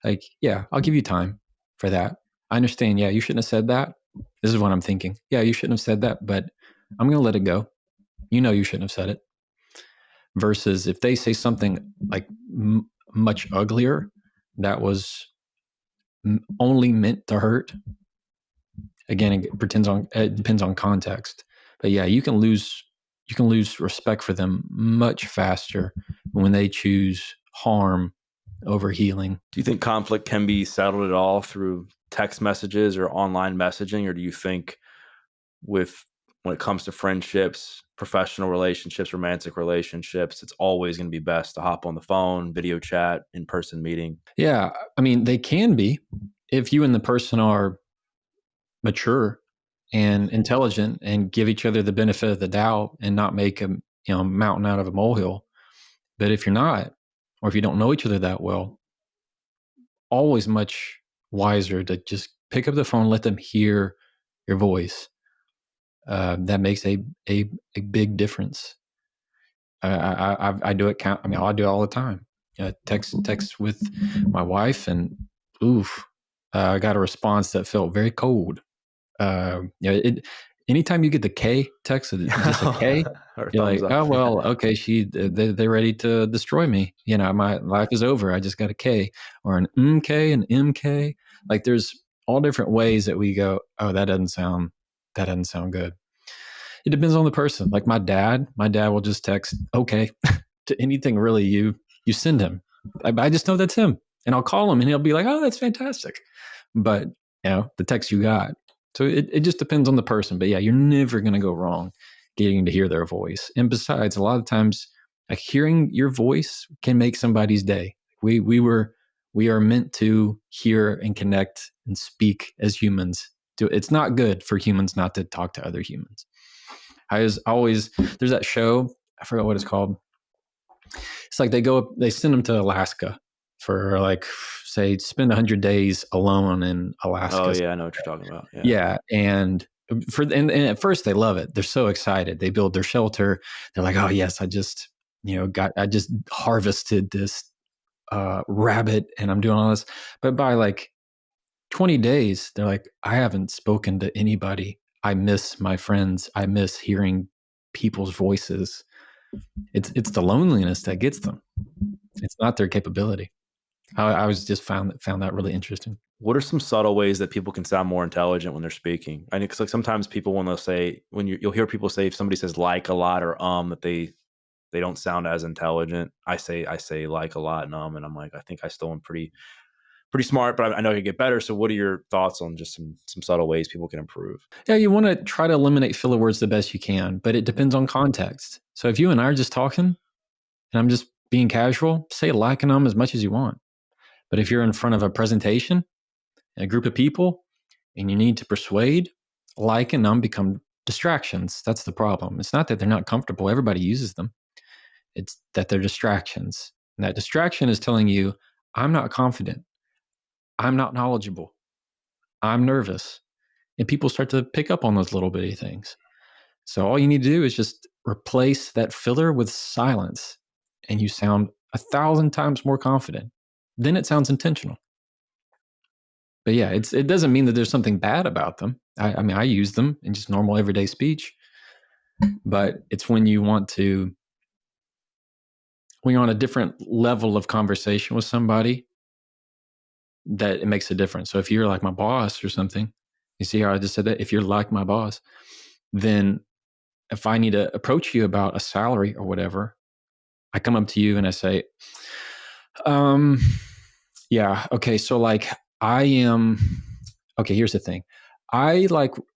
Speaker 6: Like, yeah, I'll give you time for that. I understand. Yeah, you shouldn't have said that. This is what I'm thinking. Yeah, you shouldn't have said that, but I'm going to let it go. You know, you shouldn't have said it. Versus if they say something like much uglier, that was only meant to hurt. Again, it depends on context. But yeah, you can lose respect for them much faster when they choose harm over healing.
Speaker 5: Do you think conflict can be settled at all through text messages or online messaging? Or do you think when it comes to friendships, professional relationships, romantic relationships, it's always going to be best to hop on the phone, video chat, in-person meeting?
Speaker 6: Yeah. I mean, they can be if you and the person are mature and intelligent and give each other the benefit of the doubt and not make a mountain out of a molehill. But if you're not, or if you don't know each other that well, always much wiser to just pick up the phone, let them hear your voice. That makes a big difference. I do it. I do it all the time. Text with my wife, and I got a response that felt very cold. Anytime you get the K text, just a K, you're like, oh well, okay, they're ready to destroy me. My life is over. I just got a K, or an MK, an MK. Like, there's all different ways that we go, oh, that doesn't sound good. It depends on the person. Like my dad will just text okay to anything really you send him. I just know that's him, and I'll call him and he'll be like, oh, that's fantastic. But the text you got. So it just depends on the person. But yeah, you're never going to go wrong getting to hear their voice. And besides, a lot of times, like, hearing your voice can make somebody's day. We are meant to hear and connect and speak as humans. It's not good for humans not to talk to other humans. There's that show, I forgot what it's called. It's like they send them to Alaska for, like, say, spend 100 days alone in Alaska.
Speaker 5: Oh yeah, I know what you're talking about.
Speaker 6: Yeah. And at first they love it. They're so excited. They build their shelter. They're like, oh yes, I just harvested this rabbit and I'm doing all this. But by like 20 days, they're like, I haven't spoken to anybody. I miss my friends. I miss hearing people's voices. It's the loneliness that gets them. It's not their capability. I was just found that really interesting.
Speaker 5: What are some subtle ways that people can sound more intelligent when they're speaking? I know, because like sometimes people, when they'll say, you'll hear people say, if somebody says like a lot or that they don't sound as intelligent. I say like a lot and and I'm like, I think I still am pretty smart, but I know I could get better. So what are your thoughts on just some subtle ways people can improve?
Speaker 6: Yeah, you want to try to eliminate filler words the best you can, but it depends on context. So if you and I are just talking and I'm just being casual, say like and as much as you want. But if you're in front of a presentation, a group of people, and you need to persuade, like and become distractions. That's the problem. It's not that they're not comfortable. Everybody uses them. It's that they're distractions. And that distraction is telling you, I'm not confident. I'm not knowledgeable. I'm nervous. And people start to pick up on those little bitty things. So all you need to do is just replace that filler with silence, and you sound 1,000 times more confident. Then it sounds intentional. But yeah, it doesn't mean that there's something bad about them. I mean, I use them in just normal everyday speech, but it's when you're on a different level of conversation with somebody that it makes a difference. So if you're like my boss or something, you see how I just said that? If you're like my boss, then if I need to approach you about a salary or whatever, I come up to you and I say, yeah, okay, so like okay, here's the thing. I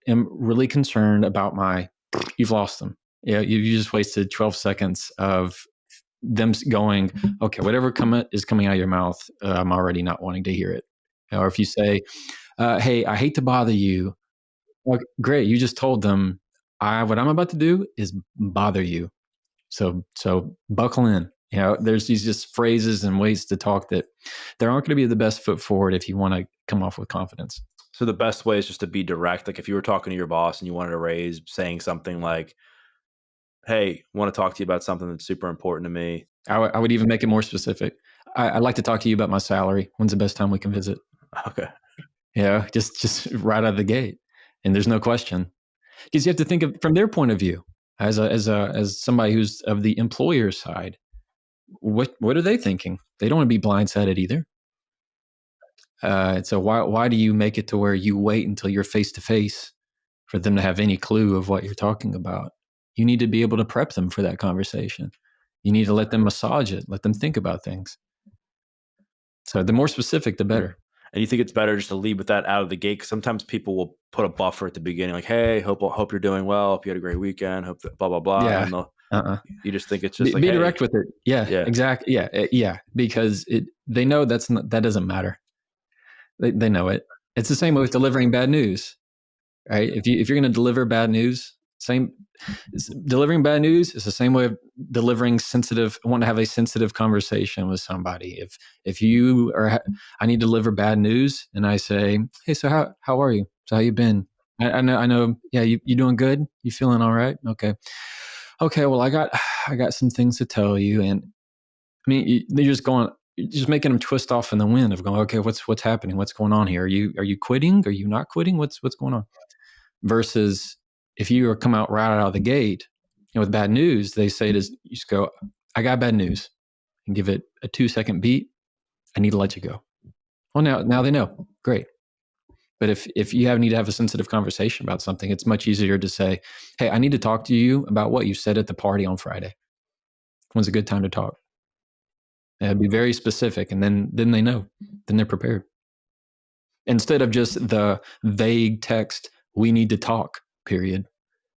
Speaker 6: am really concerned about you've lost them. Yeah, you just wasted 12 seconds of them going, okay, whatever is coming out of your mouth, I'm already not wanting to hear it. Or if you say, hey, I hate to bother you. Well, great, you just told them, what I'm about to do is bother you. So buckle in. There's these just phrases and ways to talk that there aren't going to be the best foot forward if you want to come off with confidence.
Speaker 5: So the best way is just to be direct. Like if you were talking to your boss and you wanted to raise, saying something like, hey, I want to talk to you about something that's super important to me.
Speaker 6: I would even make it more specific. I'd like to talk to you about my salary. When's the best time we can visit?
Speaker 5: Okay.
Speaker 6: Yeah, just right out of the gate. And there's no question. Because you have to think of from their point of view as somebody who's of the employer side. What are they thinking? They don't want to be blindsided either. So why do you make it to where you wait until you're face to face for them to have any clue of what you're talking about? You need to be able to prep them for that conversation. You need to let them massage it, let them think about things. So the more specific, the better.
Speaker 5: And you think it's better just to lead with that out of the gate? Because sometimes people will put a buffer at the beginning, like, hey, hope you're doing well. Hope you had a great weekend. Hope blah, blah, blah.
Speaker 6: Yeah.
Speaker 5: And you just think it's just
Speaker 6: be direct with it. Yeah, exactly. Yeah. Because they know that doesn't matter. They know it. It's the same way with delivering bad news, right? If you're going to deliver bad news, delivering bad news is the same way of delivering want to have a sensitive conversation with somebody. If you I need to deliver bad news and I say, hey, so how are you? So how you been? I know. Yeah. You doing good? You feeling all right? Okay. Well, I got some things to tell you. And I mean, you're just making them twist off in the wind of going, okay, what's happening? What's going on here? Are you quitting? Are you not quitting? What's going on? Versus if you come out right out of the gate with bad news, they say you just go, I got bad news, and give it a 2-second beat. I need to let you go. Well, now they know. Great. But if you need to have a sensitive conversation about something, it's much easier to say, hey, I need to talk to you about what you said at the party on Friday. When's a good time to talk? And be very specific, and then they know. Then they're prepared. Instead of just the vague text, we need to talk, period.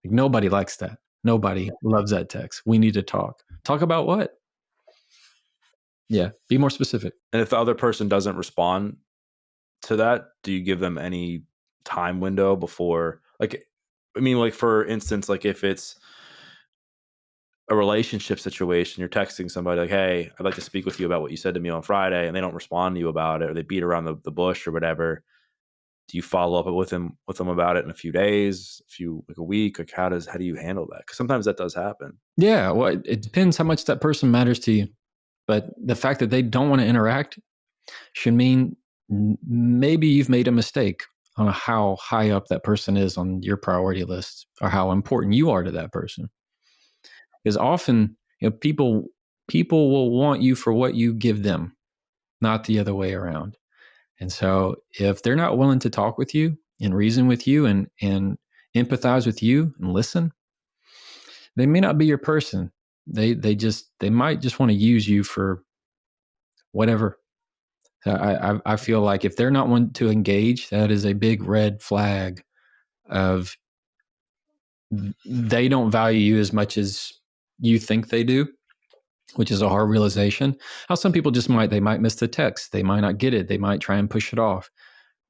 Speaker 6: Like, nobody likes that. Nobody loves that text. We need to talk. Talk about what? Yeah, be more specific.
Speaker 5: And if the other person doesn't respond to that, do you give them any time window before? Like, I mean, like for instance, like if it's a relationship situation, you're texting somebody like, hey, I'd like to speak with you about what you said to me on Friday, and they don't respond to you about it, or they beat around the bush or whatever. Do you follow up with them about it in a few days, a week? Like how do you handle that? Because sometimes that does happen.
Speaker 6: Yeah, well, it depends how much that person matters to you. But the fact that they don't want to interact should mean maybe you've made a mistake on how high up that person is on your priority list, or how important you are to that person. Because often, people will want you for what you give them, not the other way around. And so if they're not willing to talk with you and reason with you and empathize with you and listen, they may not be your person. They might just want to use you for whatever. I feel like if they're not one to engage, that is a big red flag of they don't value you as much as you think they do, which is a hard realization. How some people they might miss the text, they might not get it, they might try and push it off.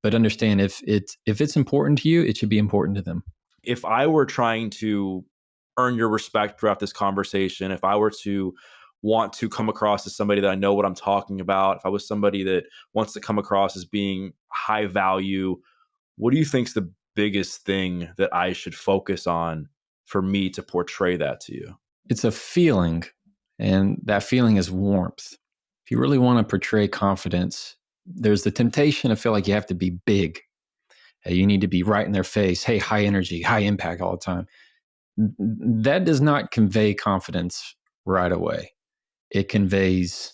Speaker 6: But understand, if it's important to you, it should be important to them.
Speaker 5: If I were trying to earn your respect throughout this conversation, if I were to want to come across as somebody that I know what I'm talking about, if I was somebody that wants to come across as being high value, what do you think is the biggest thing that I should focus on for me to portray that to you?
Speaker 6: It's a feeling, and that feeling is warmth. If you really want to portray confidence, there's the temptation to feel like you have to be big. You need to be right in their face. Hey, high energy, high impact all the time. That does not convey confidence right away. It conveys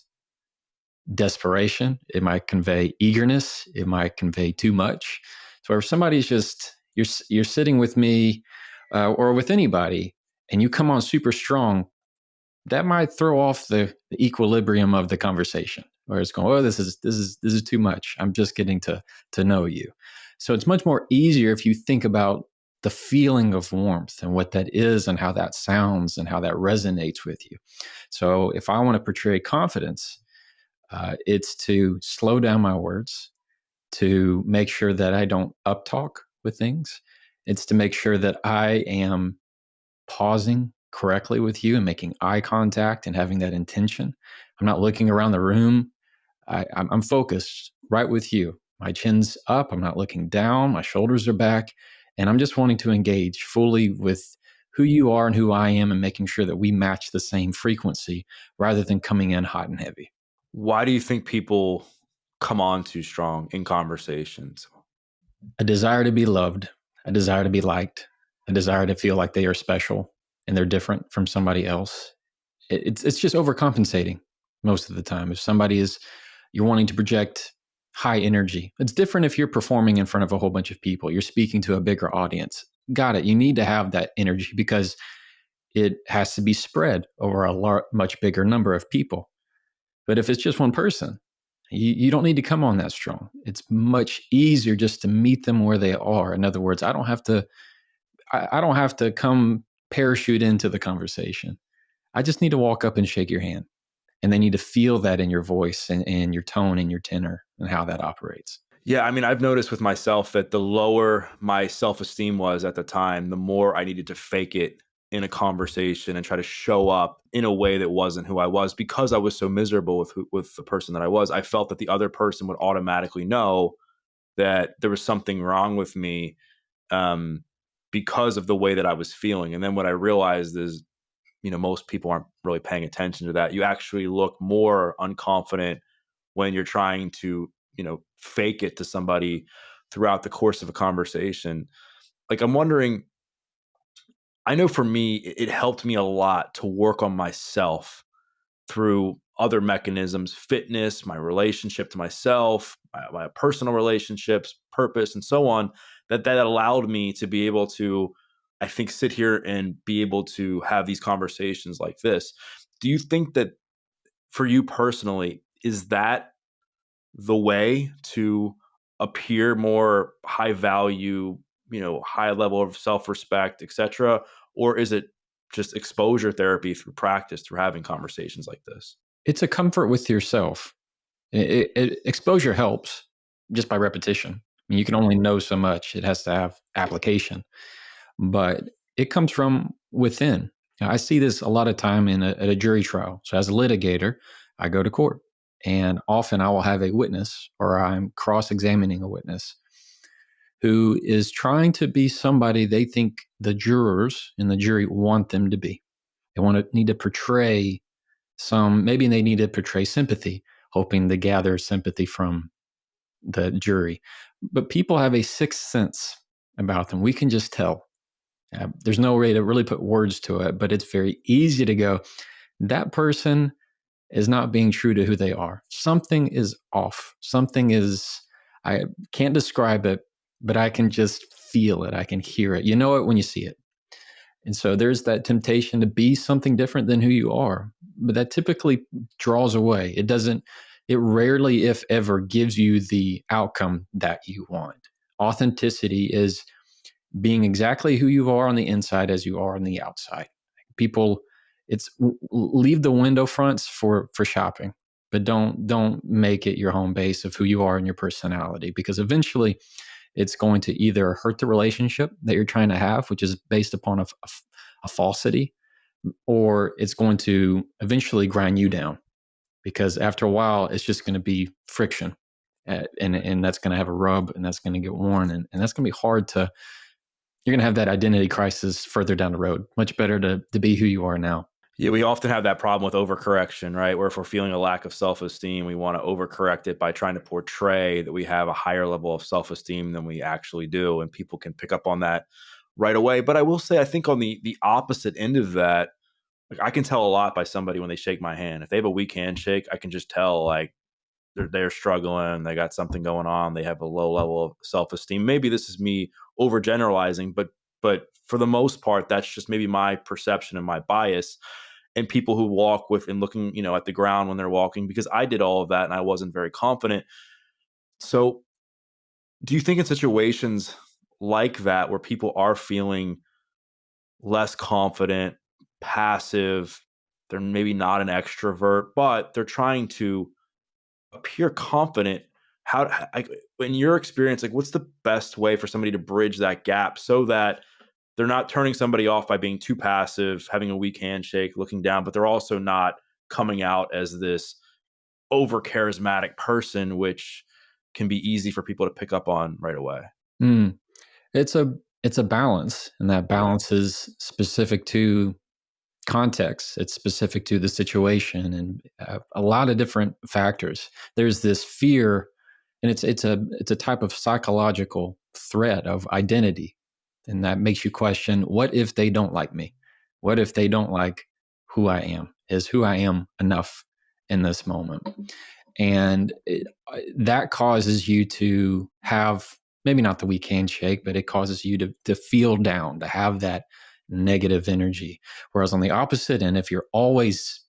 Speaker 6: desperation. It might convey eagerness. It might convey too much. So if somebody's just, you're sitting with me or with anybody, and you come on super strong, that might throw off the equilibrium of the conversation, where it's going, oh, this is too much. I'm just getting to know you. So it's much more easier if you think about the feeling of warmth and what that is and how that sounds and how that resonates with you. So if I want to portray confidence, it's to slow down my words, to make sure that I don't uptalk with things. It's to make sure that I am pausing correctly with you and making eye contact and having that intention. I'm not looking around the room. I'm focused right with you. My chin's up. I'm not looking down. My shoulders are back. And I'm just wanting to engage fully with who you are and who I am, and making sure that we match the same frequency rather than coming in hot and heavy.
Speaker 5: Why do you think people come on too strong in conversations?
Speaker 6: A desire to be loved, a desire to be liked, a desire to feel like they are special and they're different from somebody else. It's just overcompensating most of the time. If you're wanting to project high energy, it's different if you're performing in front of a whole bunch of people. You're speaking to a bigger audience. Got it. You need to have that energy because it has to be spread over a much bigger number of people. But if it's just one person, you don't need to come on that strong. It's much easier just to meet them where they are. In other words, I don't have to come parachute into the conversation. I just need to walk up and shake your hand. And they need to feel that in your voice and your tone and your tenor and how that operates.
Speaker 5: Yeah, I mean, I've noticed with myself that the lower my self-esteem was at the time, the more I needed to fake it in a conversation and try to show up in a way that wasn't who I was, because I was so miserable with the person that I was. I felt that the other person would automatically know that there was something wrong with me because of the way that I was feeling. And then what I realized is, most people aren't really paying attention to that. You actually look more unconfident when you're trying to, fake it to somebody throughout the course of a conversation. Like, I'm wondering, I know for me, it helped me a lot to work on myself through other mechanisms, fitness, my relationship to myself, my personal relationships, purpose, and so on, that allowed me to be able to, I think, sit here and be able to have these conversations like this. Do you think that for you personally, is that the way to appear more high value, high level of self-respect, etc.? Or is it just exposure therapy through practice, through having conversations like this?
Speaker 6: It's a comfort with yourself. Exposure helps just by repetition. I mean, you can only know so much. It has to have application. But it comes from within. I see this a lot of time at a jury trial. So as a litigator, I go to court, and often I will have a witness, or I'm cross-examining a witness who is trying to be somebody they think the jurors in the jury want them to be. They need to portray maybe they need to portray sympathy, hoping to gather sympathy from the jury. But people have a sixth sense about them. We can just tell. There's no way to really put words to it, but it's very easy to go, that person is not being true to who they are. Something is off. Something is, I can't describe it, but I can just feel it. I can hear it. You know it when you see it. And so there's that temptation to be something different than who you are, but that typically draws away. It rarely, if ever, gives you the outcome that you want. Authenticity is being exactly who you are on the inside as you are on the outside. People, leave the window fronts for shopping, but don't make it your home base of who you are and your personality, because eventually it's going to either hurt the relationship that you're trying to have, which is based upon a falsity, or it's going to eventually grind you down, because after a while it's just going to be friction, and that's going to have a rub, and that's going to get worn, and that's going to be hard to. You're going to have that identity crisis further down the road. Much better to be who you are now.
Speaker 5: Yeah, we often have that problem with overcorrection, right? Where if we're feeling a lack of self-esteem, we want to overcorrect it by trying to portray that we have a higher level of self-esteem than we actually do. And people can pick up on that right away. But I will say, I think on the opposite end of that, like, I can tell a lot by somebody when they shake my hand. If they have a weak handshake, I can just tell, like, they're struggling, they got something going on, they have a low level of self-esteem. Maybe this is me overgeneralizing, but for the most part, that's just maybe my perception and my bias. And people who walk with and looking, at the ground when they're walking, because I did all of that and I wasn't very confident. So do you think in situations like that where people are feeling less confident, passive, they're maybe not an extrovert, but they're trying to appear confident, in your experience, like, what's the best way for somebody to bridge that gap so that they're not turning somebody off by being too passive, having a weak handshake, looking down, but they're also not coming out as this over charismatic person, which can be easy for people to pick up on right away?
Speaker 6: Mm. It's a balance, and that balance is specific to context. It's specific to the situation, and a lot of different factors. There's this fear, and it's a type of psychological threat of identity, and that makes you question: what if they don't like me? What if they don't like who I am? Is who I am enough in this moment? And that causes you to have maybe not the weak handshake, but it causes you to feel down, to have that negative energy. Whereas on the opposite end, if you're always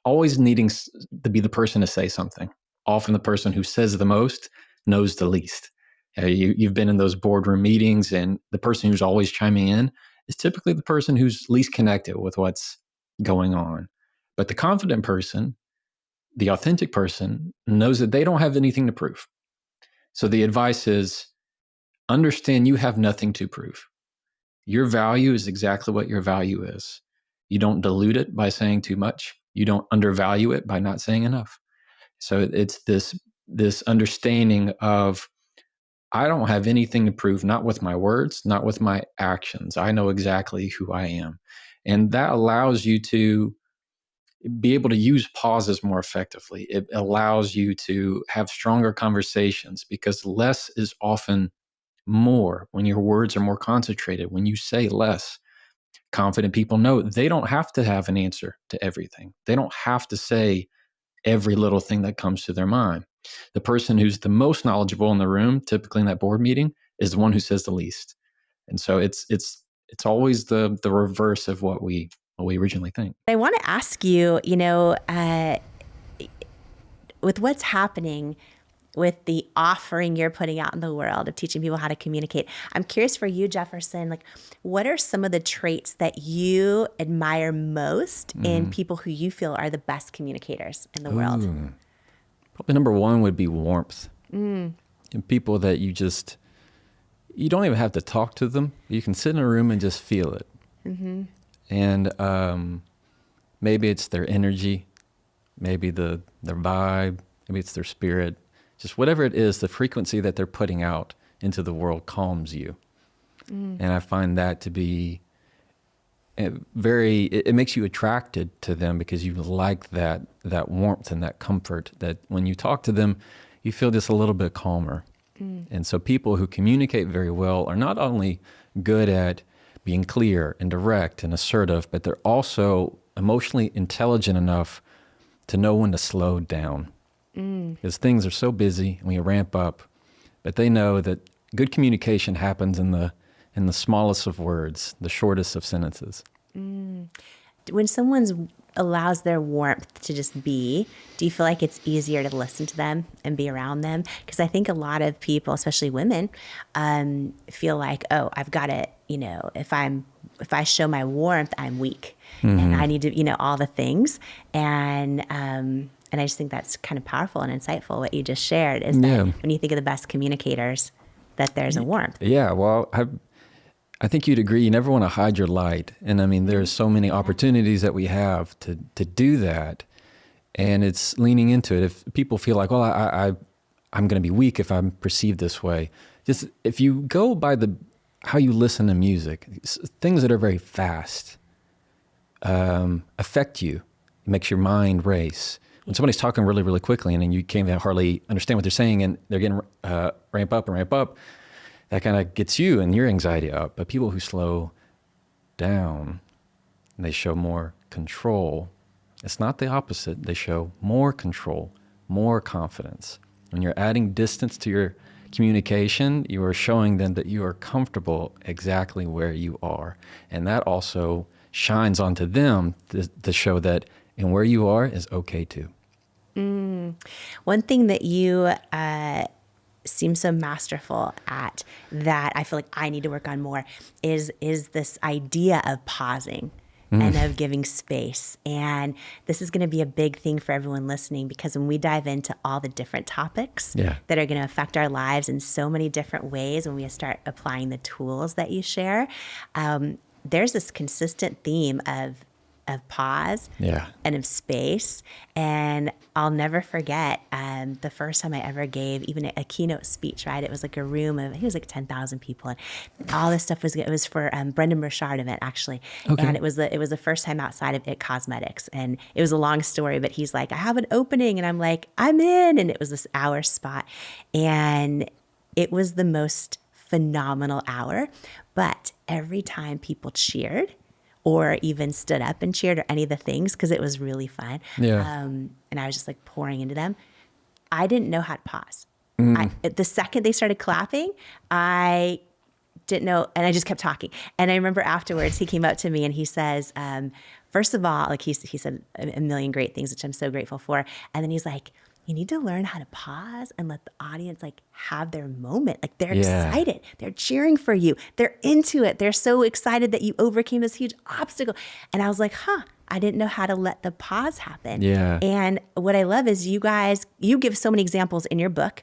Speaker 6: needing to be the person to say something, often the person who says the most knows the least. You've been in those boardroom meetings, and the person who's always chiming in is typically the person who's least connected with what's going on. But the confident person, the authentic person, knows that they don't have anything to prove. So the advice is, understand you have nothing to prove. Your value is exactly what your value is. You don't dilute it by saying too much. You don't undervalue it by not saying enough. So it's this understanding of, I don't have anything to prove, not with my words, not with my actions. I know exactly who I am. And that allows you to be able to use pauses more effectively. It allows you to have stronger conversations, because less is often more when your words are more concentrated. When you say less, confident people know they don't have to have an answer to everything. They don't have to say every little thing that comes to their mind. The person who's the most knowledgeable in the room, typically in that board meeting, is the one who says the least. And so it's always the reverse of what we originally think.
Speaker 7: I want to ask you, with what's happening with the offering you're putting out in the world of teaching people how to communicate, I'm curious for you, Jefferson, like, what are some of the traits that you admire most in people who you feel are the best communicators in the world?
Speaker 1: Probably number one would be warmth. And people that you don't even have to talk to them. You can sit in a room and just feel it. And maybe it's their energy, maybe their vibe, maybe it's their spirit. Just whatever it is, the frequency that they're putting out into the world calms you. And I find that to be it makes you attracted to them, because you like that warmth and that comfort, that when you talk to them,
Speaker 6: you feel just a little bit calmer. And so people who communicate very well are not only good at being clear and direct and assertive, but they're also emotionally intelligent enough to know when to slow down. Because things are so busy and we ramp up, but they know that good communication happens in the smallest of words, the shortest of sentences.
Speaker 7: When someone allows their warmth to just be, do you feel like it's easier to listen to them and be around them? Because I think a lot of people, especially women, feel like, oh, I've got to, if I show my warmth, I'm weak, and I need to, all the things. And I just think that's kind of powerful and insightful. What you just shared is that when you think of the best communicators, that there's a warmth.
Speaker 6: Yeah, well, I think you'd agree. You never want to hide your light. And I mean, there's so many opportunities that we have to do that. And it's leaning into it. If people feel like, well, I'm going to be weak if I'm perceived this way. Just if you go by how you listen to music, things that are very fast affect you. It makes your mind race. When somebody's talking really, really quickly and then you can't hardly understand what they're saying and they're getting ramp up, that kind of gets you and your anxiety up. But people who slow down, they show more control. It's not the opposite. They show more control, more confidence. When you're adding distance to your communication, you are showing them that you are comfortable exactly where you are. And that also shines onto them to show that and where you are is okay too.
Speaker 7: One thing that you seem so masterful at that I feel like I need to work on more is this idea of pausing and of giving space. And this is going to be a big thing for everyone listening, because when we dive into all the different topics that are going to affect our lives in so many different ways, when we start applying the tools that you share, there's this consistent theme of pause and of space. And I'll never forget the first time I ever gave even a keynote speech, right? It was like a room of, I think it was like 10,000 people. And all this stuff it was for Brendan Burchard event, actually. Okay. And it was the first time outside of It Cosmetics. And it was a long story, but he's like, I have an opening. And I'm like, I'm in. And it was this hour spot. And it was the most phenomenal hour. But every time people cheered, or even stood up and cheered, or any of the things, because it was really fun. And I was just like pouring into them. I didn't know how to pause. The second they started clapping, I didn't know, and I just kept talking. And I remember afterwards, he came up to me and he says, first of all, like he said a million great things, which I'm so grateful for. And then he's like, you need to learn how to pause and let the audience like have their moment. Like they're excited. They're cheering for you. They're into it. They're so excited that you overcame this huge obstacle. And I was like, I didn't know how to let the pause happen. Yeah. And what I love is you give so many examples in your book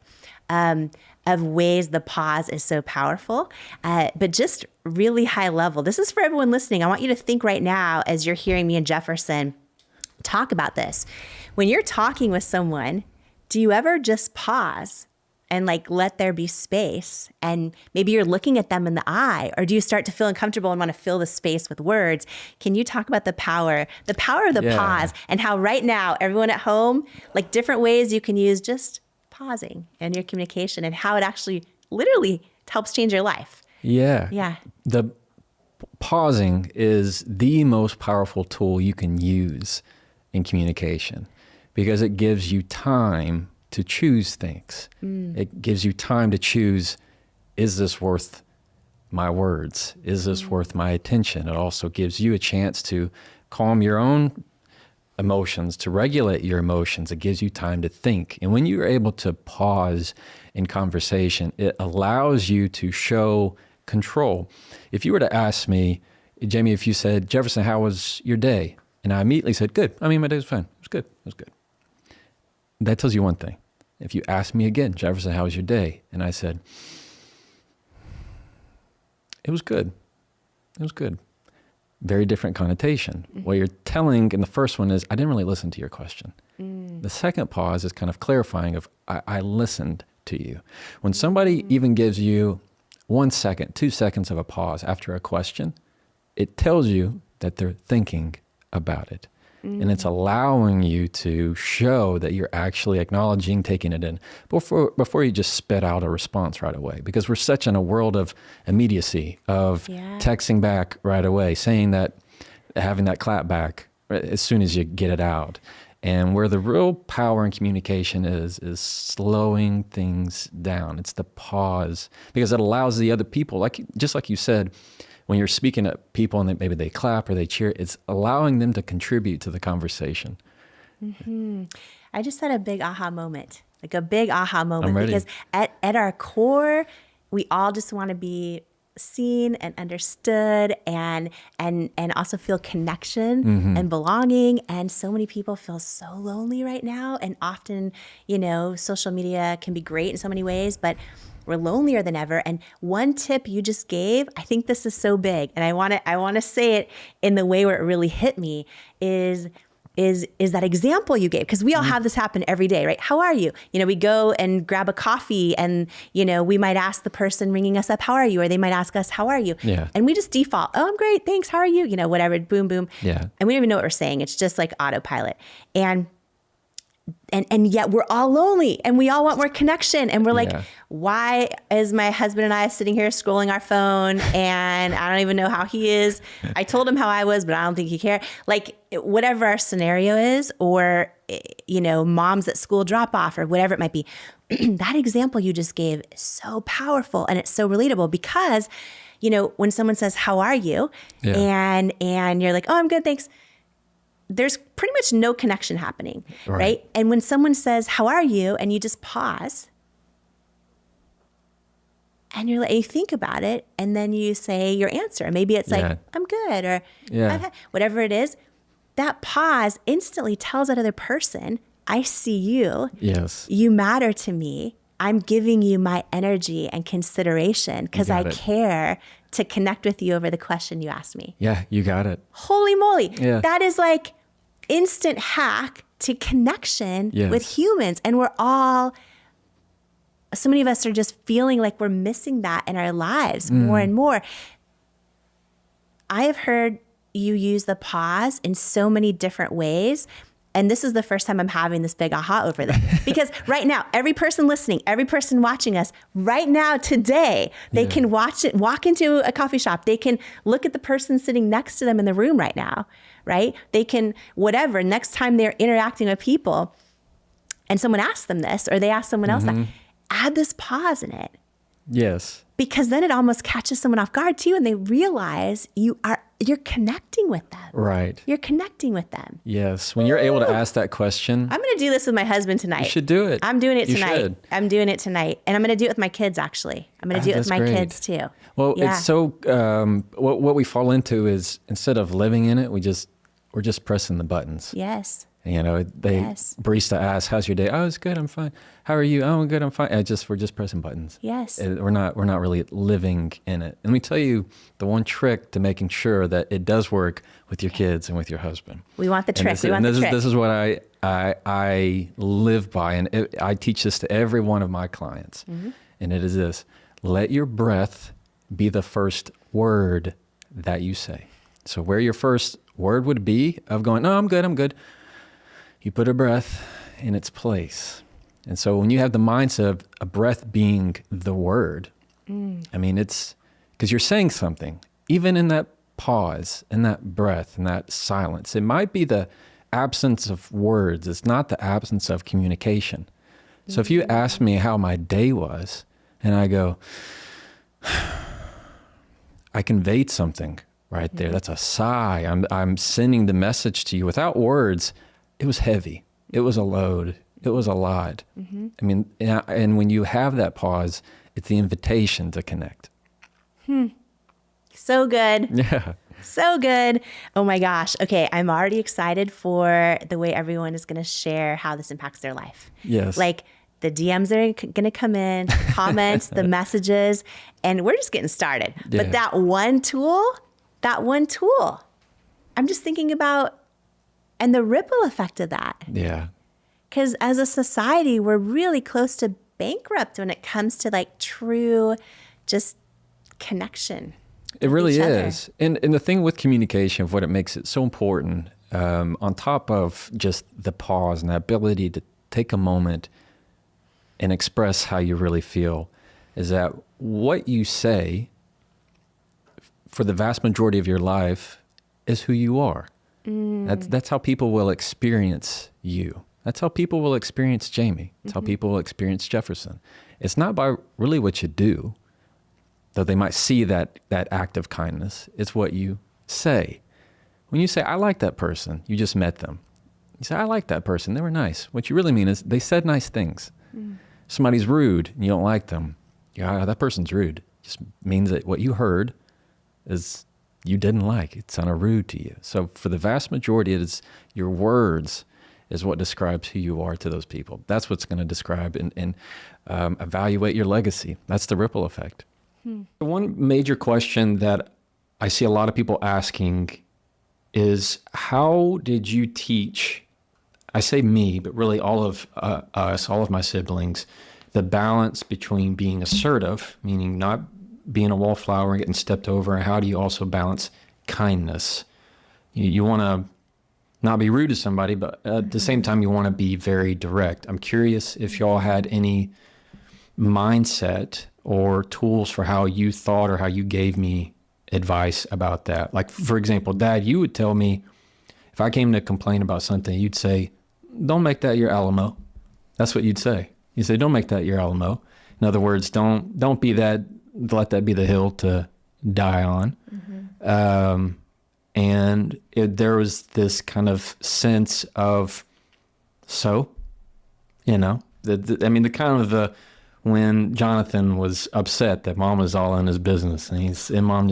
Speaker 7: of ways the pause is so powerful, but just really high level. This is for everyone listening. I want you to think right now as you're hearing me and Jefferson talk about this. When you're talking with someone, do you ever just pause and like let there be space? And maybe you're looking at them in the eye, or do you start to feel uncomfortable and want to fill the space with words? Can you talk about the power of the pause, and how right now, everyone at home, like different ways you can use just pausing in your communication, and how it actually literally helps change your life? Yeah.
Speaker 6: The pausing is the most powerful tool you can use in communication, because it gives you time to choose things. It gives you time to choose, is this worth my words? Is this worth my attention? It also gives you a chance to calm your own emotions, to regulate your emotions. It gives you time to think. And when you're able to pause in conversation, it allows you to show control. If you were to ask me, Jamie, if you said, Jefferson, how was your day? And I immediately said, good. I mean, my day was fine. It was good. It was good. That tells you one thing. If you ask me again, Jefferson, how was your day? And I said, it was good. It was good. Very different connotation. What you're telling in the first one is, I didn't really listen to your question. The second pause is kind of clarifying of, I listened to you. When somebody even gives you 1 second, 2 seconds of a pause after a question, it tells you that they're thinking about it.
Speaker 1: And it's allowing you to show that you're actually acknowledging, taking it in before you just spit out a response right away. Because we're such in a world of immediacy, of texting back right away, saying that, having that clap back as soon as you get it out. And where the real power in communication is slowing things down. It's the pause, because it allows the other people, just like you said, when you're speaking to people and maybe they clap or they cheer, it's allowing them to contribute to the conversation.
Speaker 7: I just had a big aha moment,
Speaker 1: I'm ready.
Speaker 7: because at our core, we all just want to be seen and understood and also feel connection and belonging. And so many people feel so lonely right now. And often, social media can be great in so many ways, but we're lonelier than ever. And one tip you just gave, I think this is so big, and I want to say it in the way where it really hit me, is that example you gave, because we all have this happen every day, right? How are you? We go and grab a coffee, and we might ask the person ringing us up, how are you? Or they might ask us, how are you?
Speaker 1: Yeah.
Speaker 7: And we just default, oh, I'm great, thanks, how are you? Whatever, boom, boom.
Speaker 1: Yeah.
Speaker 7: And we don't even know what we're saying. It's just like autopilot. And yet we're all lonely, and we all want more connection. And we're like, why is my husband and I sitting here scrolling our phone, and I don't even know how he is? I told him how I was, but I don't think he cared. Like, whatever our scenario is, or, moms at school drop off, or whatever it might be. That example you just gave is so powerful, and it's so relatable, because, when someone says, how are you? And you're like, oh, I'm good, thanks. There's pretty much no connection happening, right? And when someone says, how are you? And you just pause, and you think about it, and then you say your answer. Maybe it's like, I'm good, or whatever it is. That pause instantly tells that other person, I see you.
Speaker 1: Yes.
Speaker 7: You matter to me. I'm giving you my energy and consideration because I care to connect with you over the question you asked me.
Speaker 1: Yeah, you got it.
Speaker 7: Holy moly.
Speaker 1: Yeah.
Speaker 7: That is like instant hack to connection with humans. And so many of us are just feeling like we're missing that in our lives more and more. I have heard you use the pause in so many different ways. And this is the first time I'm having this big aha over this. Because right now, every person listening, every person watching us, right now, today, they can walk into a coffee shop. They can look at the person sitting next to them in the room right now, right? They can, whatever, next time they're interacting with people and someone asks them this, or they ask someone else that, add this pause in it.
Speaker 1: Yes.
Speaker 7: Because then it almost catches someone off guard too, and they realize you're connecting with them.
Speaker 1: Right.
Speaker 7: You're connecting with them.
Speaker 1: Yes. When you're able to ask that question.
Speaker 7: I'm going to do this with my husband tonight.
Speaker 1: You should do it.
Speaker 7: I'm doing it tonight.
Speaker 1: Should.
Speaker 7: I'm doing it tonight. And I'm going to do it with my kids, actually. I'm going to do it with my kids too.
Speaker 1: Well, it's so, what we fall into is, instead of living in it, we're just pressing the buttons.
Speaker 7: Yes.
Speaker 1: Barista asks, how's your day? Oh, it's good. I'm fine. How are you? Oh, I'm good. I'm fine. We're just pressing buttons.
Speaker 7: Yes.
Speaker 1: We're not really living in it. And let me tell you the one trick to making sure that it does work with your kids and with your husband.
Speaker 7: We want the trick.
Speaker 1: This is what I live by. And I teach this to every one of my clients. And it is this: let your breath be the first word that you say. So where your first word would be of going, no, I'm good. You put a breath in its place. And so when you have the mindset of a breath being the word, I mean, it's because you're saying something, even in that pause, in that breath, in that silence. It might be the absence of words. It's not the absence of communication. So if you ask me how my day was, and I go, I conveyed something right there. That's a sigh. I'm sending the message to you without words. It was heavy. It was a load. It was a lot. I mean, and when you have that pause, it's the invitation to connect.
Speaker 7: So good.
Speaker 1: Yeah.
Speaker 7: So good. Oh my gosh. Okay. I'm already excited for the way everyone is going to share how this impacts their life.
Speaker 1: Yes.
Speaker 7: Like the DMs are going to come in, comments, the messages, and we're just getting started.
Speaker 1: Yeah.
Speaker 7: But that one tool, I'm just thinking about, and the ripple effect of that.
Speaker 1: Yeah.
Speaker 7: Because as a society, we're really close to bankrupt when it comes to like true just connection.
Speaker 1: It really
Speaker 7: each other.
Speaker 1: is. And the thing with communication, of what it makes it so important, on top of just the pause and the ability to take a moment and express how you really feel, is that what you say for the vast majority of your life is who you are. That's how people will experience you. That's how people will experience Jamie. That's how people will experience Jefferson. It's not by really what you do, though they might see that act of kindness. It's what you say. When you say, I like that person, you just met them. You say, I like that person, they were nice. What you really mean is they said nice things. Somebody's rude and you don't like them. Yeah, that person's rude. Just means that what you heard is you didn't like. It sounded rude to you. So for the vast majority, it is your words is what describes who you are to those people. That's what's going to describe and evaluate your legacy. That's the ripple effect. One major question that I see a lot of people asking is, how did you teach, I say me, but really all of us, all of my siblings, the balance between being assertive, meaning not being a wallflower and getting stepped over, and how do you also balance kindness? You want to not be rude to somebody, but at the same time, you want to be very direct. I'm curious if y'all had any mindset or tools for how you thought or how you gave me advice about that. Like, for example, Dad, you would tell me, if I came to complain about something, you'd say, don't make that your Alamo. That's what you'd say. You say, don't make that your Alamo. In other words, don't be that, let that be the hill to die on. And there was this kind of sense of, when Jonathan was upset that Mom was all in his business, and Mom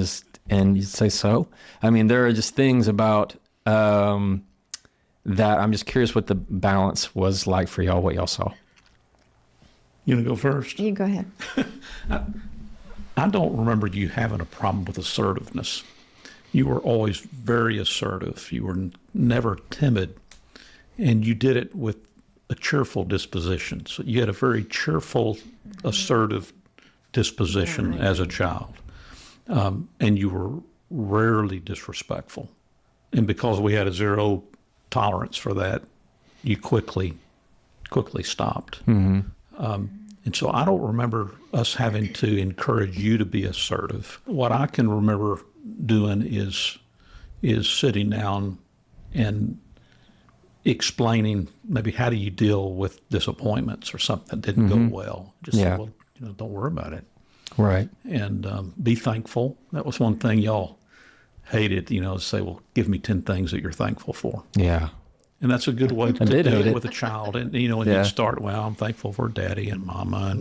Speaker 1: and you'd say, so? I mean, there are just things about that. I'm just curious what the balance was like for y'all, what y'all saw.
Speaker 8: You want to go first?
Speaker 9: You go ahead.
Speaker 8: I don't remember you having a problem with assertiveness. You were always very assertive. You were never timid, and you did it with a cheerful disposition. So you had a very cheerful, assertive disposition as a child, and you were rarely disrespectful. And because we had a zero tolerance for that, you quickly stopped. And so I don't remember us having to encourage you to be assertive. What I can remember doing is sitting down and explaining maybe how do you deal with disappointments or something that didn't go well. Just say, well, don't worry about it.
Speaker 1: Right.
Speaker 8: And be thankful. That was one thing y'all hated, say, well, give me 10 things that you're thankful for.
Speaker 1: Yeah.
Speaker 8: And that's a good way to do it with a child. And, you start, well, I'm thankful for Daddy and Mama and,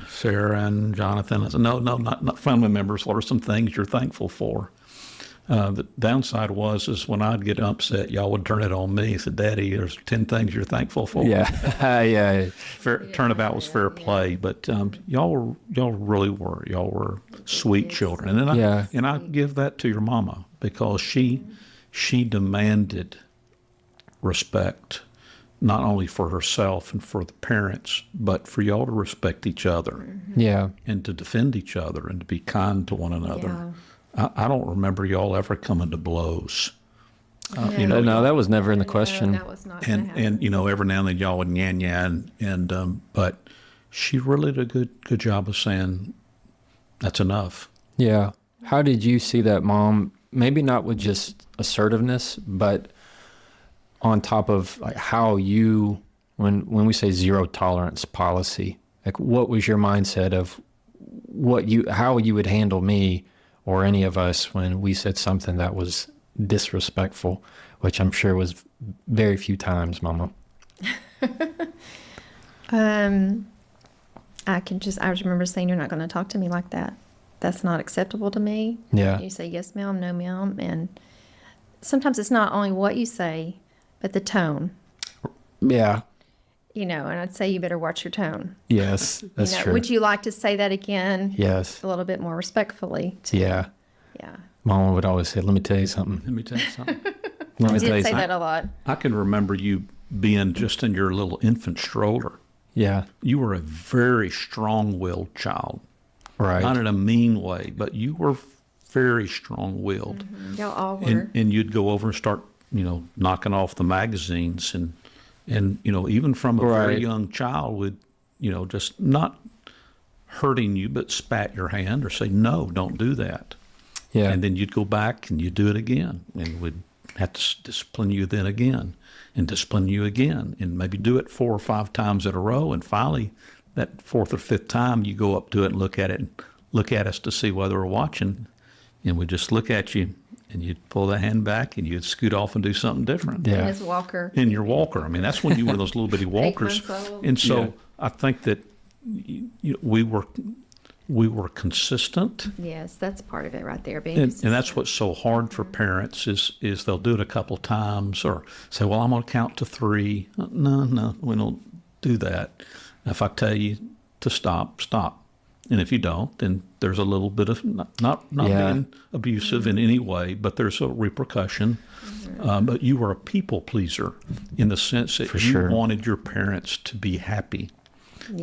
Speaker 8: Sarah and Jonathan. I said, no, not family members. What are some things you're thankful for? The downside is when I'd get upset, y'all would turn it on me. Said, Daddy, there's 10 things you're thankful for.
Speaker 1: Yeah.
Speaker 8: Turnabout was fair play, but y'all really were. Y'all were sweet children. And I give that to your mama because she demanded respect, not only for herself and for the parents, but for y'all to respect each other.
Speaker 1: Yeah.
Speaker 8: And to defend each other and to be kind to one another. I don't remember y'all ever coming to blows.
Speaker 1: No, that was never in the question.
Speaker 9: No, that was not.
Speaker 8: And every now and then y'all would and but she really did a good job of saying that's enough.
Speaker 1: Yeah. How did you see that, Mom? Maybe not with just assertiveness, but on top of like how you, when we say zero tolerance policy, like what was your mindset of how you would handle me or any of us when we said something that was disrespectful, which I'm sure was very few times, Mama.
Speaker 9: I remember saying, you're not going to talk to me like that. That's not acceptable to me.
Speaker 1: Yeah.
Speaker 9: You say, yes, ma'am, no, ma'am. And sometimes it's not only what you say, but the tone.
Speaker 1: Yeah.
Speaker 9: And I'd say you better watch your tone.
Speaker 1: Yes, that's true.
Speaker 9: Would you like to say that again?
Speaker 1: Yes.
Speaker 9: A little bit more respectfully.
Speaker 1: Yeah. Mama would always say, let me tell you something.
Speaker 8: Let me tell you something.
Speaker 1: Let me
Speaker 9: I
Speaker 1: tell you
Speaker 9: did say
Speaker 1: something.
Speaker 9: that a lot.
Speaker 8: I can remember you being just in your little infant stroller.
Speaker 1: Yeah.
Speaker 8: You were a very strong-willed child.
Speaker 1: Right.
Speaker 8: Not in a mean way, but you were very strong-willed.
Speaker 9: Y'all all were.
Speaker 8: And you'd go over and start, knocking off the magazines and even from a very
Speaker 1: Right.
Speaker 8: young child would, just not hurting you, but spat your hand or say, no, don't do that.
Speaker 1: Yeah.
Speaker 8: And then you'd go back and you'd do it again and would have to discipline you then again and discipline you again and maybe do it 4 or 5 times in a row. And finally, that 4th or 5th time, you go up to it and look at us to see whether we're watching. And we'd just look at you and you'd pull the hand back and you'd scoot off and do something different.
Speaker 9: In
Speaker 1: Yeah.
Speaker 9: his walker.
Speaker 8: In your walker. I mean, that's when you were those little bitty walkers.
Speaker 9: months old.
Speaker 8: And so
Speaker 1: Yeah.
Speaker 8: I think that we were consistent.
Speaker 9: Yes, that's part of it right there. Being
Speaker 8: And that's what's so hard for parents is they'll do it a couple times or say, well, I'm going to count to 3. No, we don't do that. If I tell you to stop, stop. And if you don't, then there's a little bit of not
Speaker 1: Yeah.
Speaker 8: being abusive in any way, but there's a repercussion. But you were a people pleaser in the sense that you
Speaker 1: sure.
Speaker 8: wanted your parents to be happy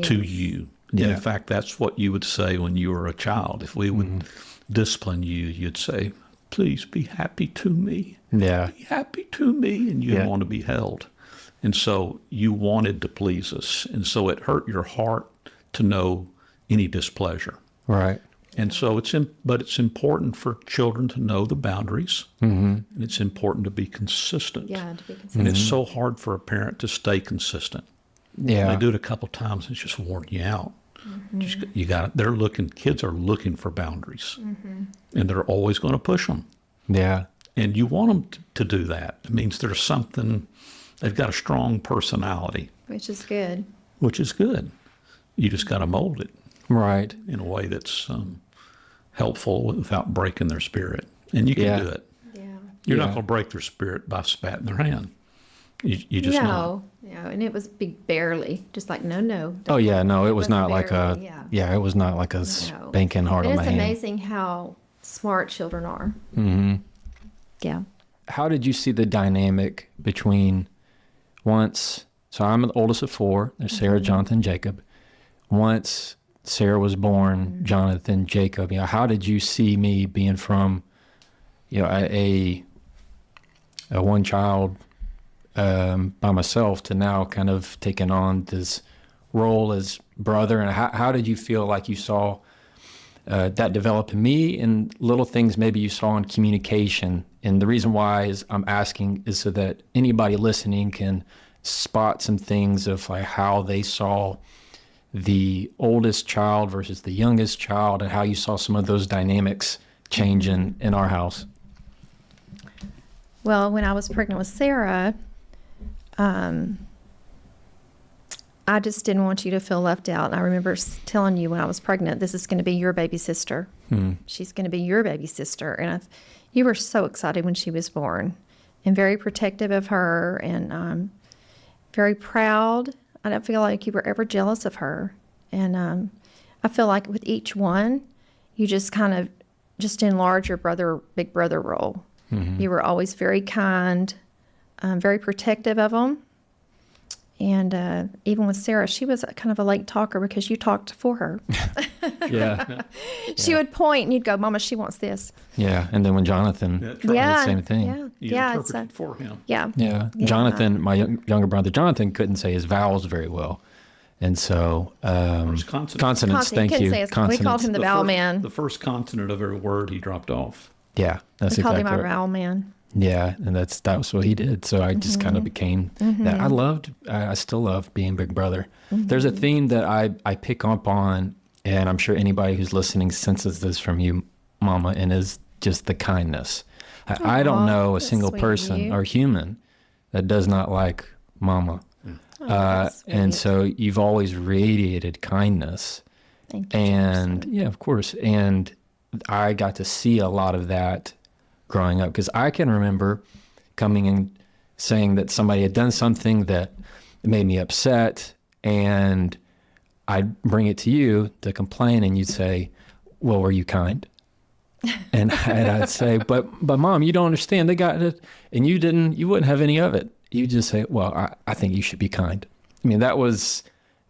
Speaker 8: to you. And
Speaker 1: Yeah.
Speaker 8: in fact, that's what you would say when you were a child. If we would discipline you, you'd say, please be happy to me.
Speaker 1: Yeah.
Speaker 8: Be happy to me. And you
Speaker 1: Yeah.
Speaker 8: want to be held. And so you wanted to please us. And so it hurt your heart to know any displeasure.
Speaker 1: Right.
Speaker 8: And so but it's important for children to know the boundaries. And it's important to be consistent.
Speaker 9: Yeah, to be
Speaker 8: And
Speaker 9: consistent.
Speaker 8: it's so hard for a parent to stay consistent.
Speaker 1: Yeah.
Speaker 8: They do it a couple times, it's just worn you out. Kids are looking for boundaries. And they're always going to push them.
Speaker 1: Yeah.
Speaker 8: And you want them to do that. It means there's something, they've got a strong personality,
Speaker 9: Which is good.
Speaker 8: which is good. You just got to mold it
Speaker 1: Right.
Speaker 8: in a way that's helpful without breaking their spirit. And you can
Speaker 1: Yeah.
Speaker 8: do it.
Speaker 9: Yeah.
Speaker 8: You're not
Speaker 1: Yeah.
Speaker 8: going to break their spirit by spatting their hand. You just not.
Speaker 9: No, and it was big, barely. Just like, no. Don't.
Speaker 1: Oh yeah, no, it was
Speaker 9: was
Speaker 1: not like a
Speaker 9: barely, yeah.
Speaker 1: it was not like a
Speaker 9: No.
Speaker 1: spanking hard
Speaker 9: And
Speaker 1: on my
Speaker 9: it's
Speaker 1: hand.
Speaker 9: amazing how smart children are.
Speaker 1: Mm-hmm.
Speaker 9: Yeah.
Speaker 1: How did you see the dynamic between so I'm the oldest of 4, there's Sarah, Jonathan, Jacob. Once Sarah was born, Jonathan, Jacob, how did you see me being from, a one child by myself to now kind of taking on this role as brother? And how did you feel like you saw that develop in me and little things maybe you saw in communication? And the reason why is I'm asking is so that anybody listening can spot some things of like how they saw the oldest child versus the youngest child and how you saw some of those dynamics change in our house.
Speaker 9: Well, when I was pregnant with Sarah, I just didn't want you to feel left out. And I remember telling you when I was pregnant, this is going to be your baby sister. She's going to be your baby sister. And you were so excited when she was born and very protective of her and very proud. I don't feel like you were ever jealous of her. And I feel like with each one, you just kind of just enlarge your big brother role. You were always very kind, very protective of them. And even with Sarah, she was kind of a late talker because you talked for her.
Speaker 1: Yeah.
Speaker 9: She would point and you'd go, Mama, she wants this.
Speaker 1: Yeah. And then when Jonathan
Speaker 8: That's
Speaker 1: did
Speaker 8: right.
Speaker 9: Yeah.
Speaker 1: the same thing.
Speaker 9: Yeah.
Speaker 8: You
Speaker 9: Yeah.
Speaker 8: interpreted for him.
Speaker 9: Yeah.
Speaker 1: Yeah.
Speaker 9: Yeah.
Speaker 1: Jonathan, my younger brother, Jonathan couldn't say his vowels very well. And so,
Speaker 8: His consonants.
Speaker 1: consonants,
Speaker 9: He
Speaker 1: thank
Speaker 9: couldn't
Speaker 1: you.
Speaker 9: say his- we called him the vowel man.
Speaker 8: The first consonant of every word he dropped off.
Speaker 1: Yeah, that's
Speaker 9: We called
Speaker 1: exactly
Speaker 9: him our
Speaker 1: right.
Speaker 9: vowel man.
Speaker 1: Yeah, and that was what he did. So I just kind of became that. I still love being big brother. There's a theme that I pick up on, and I'm sure anybody who's listening senses this from you, Mama, and is just the kindness. I don't know a
Speaker 9: that's
Speaker 1: single
Speaker 9: sweet of
Speaker 1: person
Speaker 9: you.
Speaker 1: or human that does not like Mama.
Speaker 9: That's
Speaker 1: And
Speaker 9: sweet.
Speaker 1: so you've always radiated kindness.
Speaker 9: Thank you.
Speaker 1: And
Speaker 9: Jefferson.
Speaker 1: yeah, of course. And I got to see a lot of that growing up because I can remember coming and saying that somebody had done something that made me upset, and I'd bring it to you to complain, and you'd say, well, were you kind? And I'd say, but Mom, you don't understand. They got it. And you wouldn't have any of it. You just say, well, I think you should be kind. I mean, that was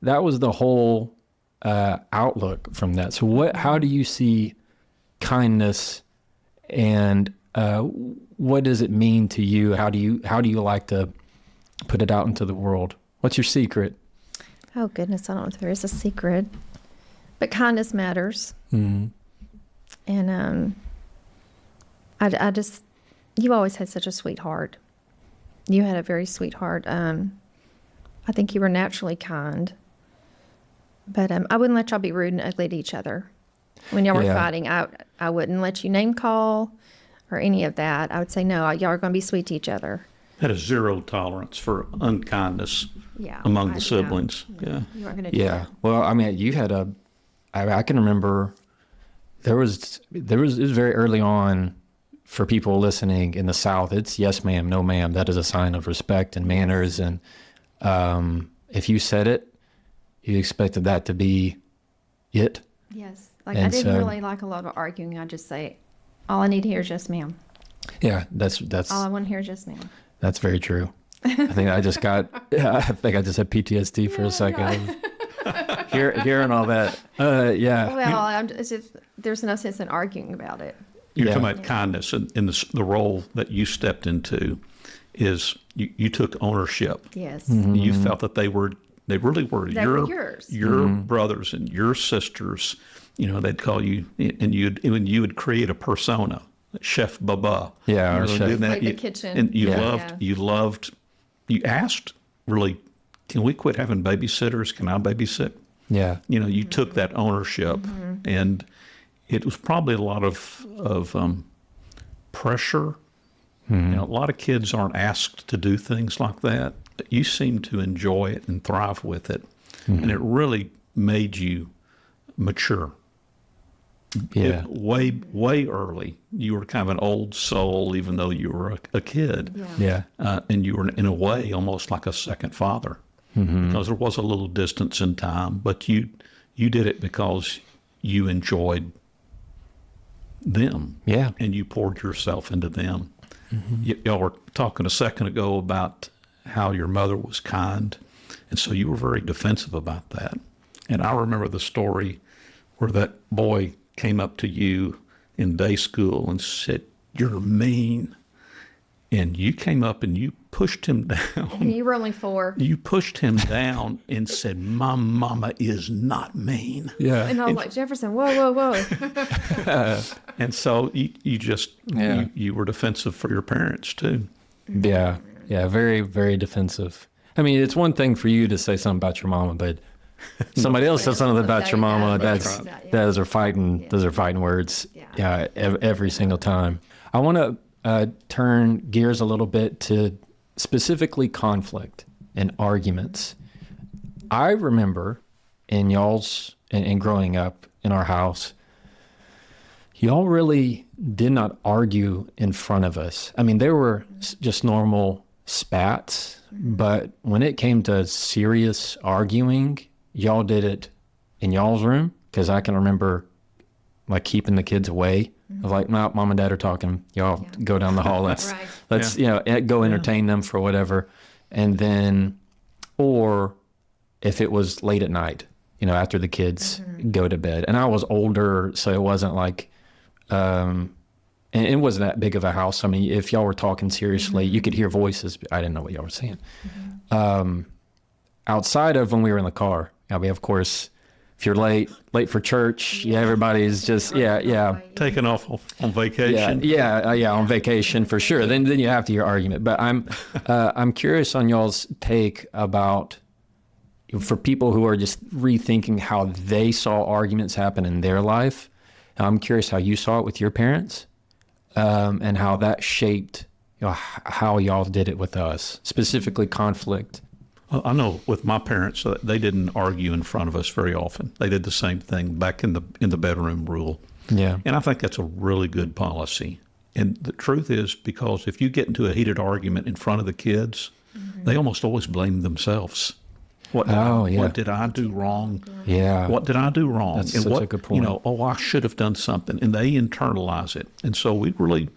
Speaker 1: the whole outlook from that. So how do you see kindness
Speaker 6: And what does it mean to you? How do you like to put it out into the world? What's your secret?
Speaker 9: Oh, goodness. I don't know if there is a secret. But kindness matters.
Speaker 6: Mm-hmm.
Speaker 9: And I just, you always had such a sweet heart. You had a very sweet heart. I think you were naturally kind. But I wouldn't let y'all be rude and ugly to each other. When y'all were fighting, I wouldn't let you name call or any of that. I would say, no, y'all are going to be sweet to each other.
Speaker 8: Had a zero tolerance for unkindness among the siblings. Yeah.
Speaker 9: You weren't going to do that.
Speaker 6: Well, I mean, you had I can remember it was very early on for people listening in the South. It's yes, ma'am, no, ma'am. That is a sign of respect and manners. And if you said it, you expected that to be it.
Speaker 9: Yes. Like, I didn't really like a lot of arguing. I just say, all I need to hear is yes, ma'am.
Speaker 6: Yeah, that's
Speaker 9: all I want to hear is yes, ma'am.
Speaker 6: That's very true. I think I just had PTSD for a second. Hearing all that. Yeah.
Speaker 9: Well, there's no sense in arguing about it.
Speaker 8: You're talking about kindness, and the role that you stepped into is you took ownership.
Speaker 9: Yes.
Speaker 8: Mm-hmm. You felt that they really were
Speaker 9: yours.
Speaker 8: Your brothers and your sisters. You know, they'd call you, and you would create a persona, Chef Baba.
Speaker 6: Yeah, or chef.
Speaker 9: Like the kitchen.
Speaker 8: And you asked, really, can we quit having babysitters? Can I babysit?
Speaker 6: Yeah.
Speaker 8: You know, you took that ownership, and it was probably a lot of pressure. You know, a lot of kids aren't asked to do things like that. But you seem to enjoy it and thrive with it, and it really made you mature.
Speaker 6: Yeah.
Speaker 8: Way early. You were kind of an old soul, even though you were a kid.
Speaker 6: Yeah.
Speaker 8: And you were, in a way, almost like a second father, because there was a little distance in time, but you did it because you enjoyed them.
Speaker 6: Yeah.
Speaker 8: And you poured yourself into them. Y'all were talking a second ago about how your mother was kind, and so you were very defensive about that. And I remember the story where that boy came up to you in day school and said, "You're mean." And you came up and you pushed him down.
Speaker 9: You were only 4.
Speaker 8: You pushed him down and said, "My mama is not mean."
Speaker 6: Yeah.
Speaker 9: And I was like, Jefferson, whoa.
Speaker 8: And so you just, you were defensive for your parents too.
Speaker 6: Yeah. Yeah. Very, very defensive. I mean, it's one thing for you to say something about your mama, but somebody else says something about your mama. Those are fighting words. Yeah. Every single time. I want to turn gears a little bit to specifically conflict and arguments. I remember in growing up in our house, y'all really did not argue in front of us. I mean, there were just normal spats, but when it came to serious arguing, y'all did it in y'all's room, because I can remember like keeping the kids away. Of like, no, mom and dad are talking. Y'all go down the hall. Let's go entertain them for whatever. And then, or if it was late at night, after the kids go to bed. And I was older, so it wasn't like, and it wasn't that big of a house. I mean, if y'all were talking seriously, you could hear voices. But I didn't know what y'all were saying. Outside of when we were in the car, we of course. If you're late for church, everybody's just,
Speaker 8: taking off on vacation.
Speaker 6: On vacation for sure. Then you have to hear argument. But I'm curious on y'all's take about, for people who are just rethinking how they saw arguments happen in their life. I'm curious how you saw it with your parents, and how that shaped how y'all did it with us, specifically conflict.
Speaker 8: I know with my parents, they didn't argue in front of us very often. They did the same thing back in the bedroom rule.
Speaker 6: Yeah.
Speaker 8: And I think that's a really good policy. And the truth is, because if you get into a heated argument in front of the kids, they almost always blame themselves. What did I do wrong?
Speaker 6: Yeah.
Speaker 8: What did I do wrong?
Speaker 6: That's such a good point.
Speaker 8: I should have done something. And they internalize it. And so we really,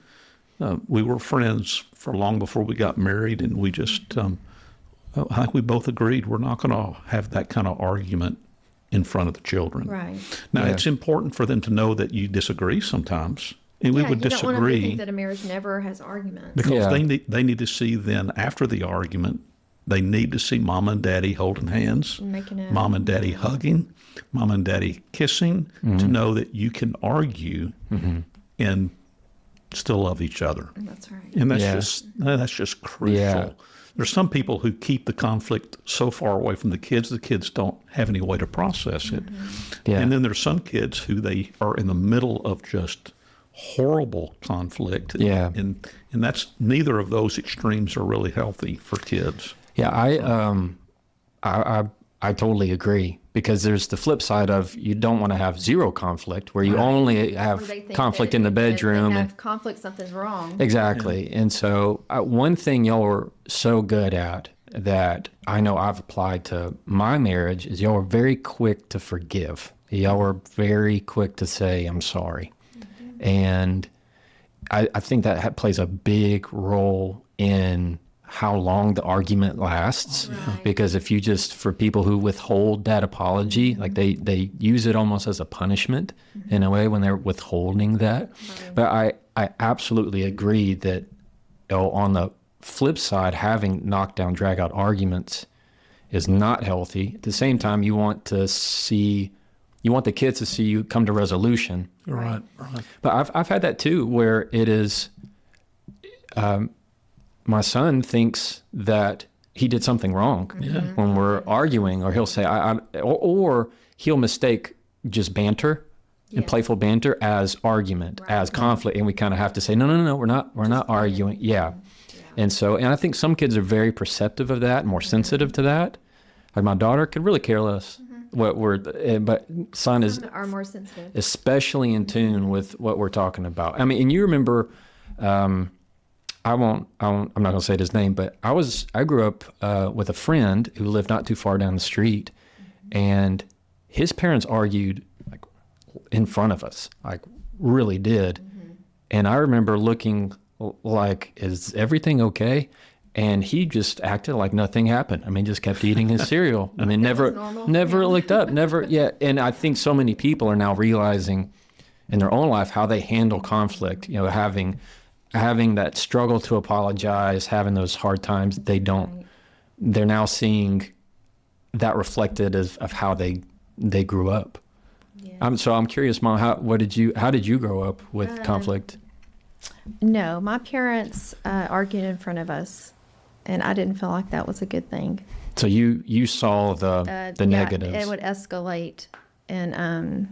Speaker 8: we were friends for long before we got married, and we just... I think we both agreed we're not going to have that kind of argument in front of the children.
Speaker 9: Right.
Speaker 8: Now, it's important for them to know that you disagree sometimes, and we
Speaker 9: Yeah,
Speaker 8: would
Speaker 9: you don't want them to
Speaker 8: disagree
Speaker 9: think that a marriage never has arguments.
Speaker 8: because
Speaker 1: Yeah.
Speaker 8: they need to see then after the argument, they need to see mom and daddy holding hands,
Speaker 9: Making out.
Speaker 8: mom and daddy hugging, mom and daddy kissing, to know that you can argue and still love each other.
Speaker 9: That's right.
Speaker 8: And
Speaker 1: Yeah.
Speaker 8: that's just crucial.
Speaker 1: Yeah.
Speaker 8: There's some people who keep the conflict so far away from the kids don't have any way to process it.
Speaker 1: Yeah.
Speaker 8: And then there's some kids who they are in the middle of just horrible conflict.
Speaker 1: Yeah.
Speaker 8: And that's, neither of those extremes are really healthy for kids.
Speaker 1: Yeah, I totally agree, because there's the flip side of you don't want to have zero conflict where you only
Speaker 9: Or
Speaker 1: have
Speaker 9: they think
Speaker 1: conflict
Speaker 9: that
Speaker 1: in the
Speaker 9: if they
Speaker 1: bedroom.
Speaker 9: have
Speaker 1: And
Speaker 9: conflict, something's wrong.
Speaker 1: exactly. And so one thing y'all are so good at that I know I've applied to my marriage is y'all are very quick to forgive. Y'all are very quick to say, I'm sorry. And I think that plays a big role in how long the argument lasts.
Speaker 9: Right.
Speaker 1: Because if you just, for people who withhold that apology, like they use it almost as a punishment in a way when they're withholding that. But I absolutely agree that, on the flip side, having knockdown, drag out arguments is not healthy. At the same time, you want the kids to see you come to resolution.
Speaker 8: Right.
Speaker 1: But I've had that too, where it is, my son thinks that he did something wrong when we're arguing, or he'll say, or he'll mistake just banter and playful banter as argument, as conflict, and we kind of have to say, no, we're not arguing. Yeah. And I think some kids are very perceptive of that, more sensitive to that. Like my daughter could really care less but son is
Speaker 9: Some are more sensitive.
Speaker 1: especially in tune with what we're talking about. I mean, and you remember, I'm not going to say his name, but I grew up with a friend who lived not too far down the street, and his parents argued like in front of us, like really did. And I remember looking like, is everything okay? And he just acted like nothing happened. I mean, just kept eating his cereal. I mean, never looked up, never. Yeah. And I think so many people are now realizing in their own life how they handle conflict, having that struggle to apologize, having those hard times. They're now seeing that reflected of how they grew up. Yeah. So I'm curious, Mom, how did you grow up with conflict?
Speaker 9: No, my parents argued in front of us, and I didn't feel like that was a good thing.
Speaker 1: So you saw the negatives.
Speaker 9: It would escalate, and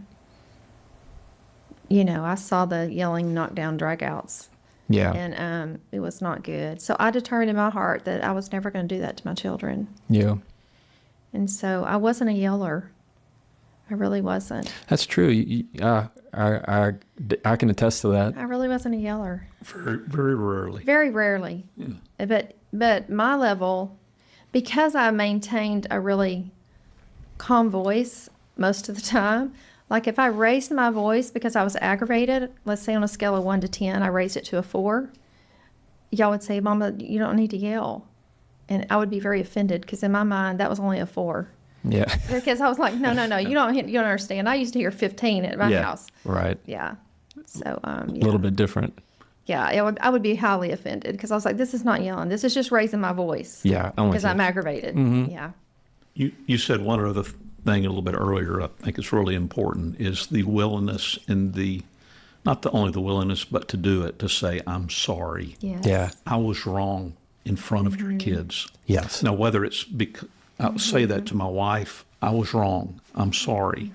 Speaker 9: I saw the yelling, knockdown, dragouts.
Speaker 1: Yeah.
Speaker 9: And it was not good. So I determined in my heart that I was never going to do that to my children.
Speaker 1: Yeah.
Speaker 9: And so I wasn't a yeller. I really wasn't.
Speaker 1: That's true. I can attest to that.
Speaker 9: I really wasn't a yeller.
Speaker 8: Very, very rarely.
Speaker 9: Very rarely. Yeah. But my level, because I maintained a really calm voice most of the time, like if I raised my voice because I was aggravated, let's say on a scale of 1 to 10, I raised it to a 4, y'all would say, Mama, you don't need to yell. And I would be very offended because in my mind, that was only a 4.
Speaker 1: Yeah.
Speaker 9: Because I was like, no, you don't understand. I used to hear 15 at my house.
Speaker 1: Right.
Speaker 9: Yeah. So,
Speaker 1: A little bit different.
Speaker 9: Yeah, I would be highly offended because I was like, this is not yelling. This is just raising my voice.
Speaker 1: Yeah.
Speaker 9: Because I'm aggravated.
Speaker 1: Mm-hmm.
Speaker 9: Yeah.
Speaker 8: You said one other thing a little bit earlier, I think it's really important, is the willingness not only the willingness, but to do it, to say, I'm sorry.
Speaker 9: Yes.
Speaker 1: Yeah.
Speaker 8: I was wrong in front of your kids.
Speaker 1: Yes.
Speaker 8: Now, whether it's I would say that to my wife, I was wrong, I'm sorry.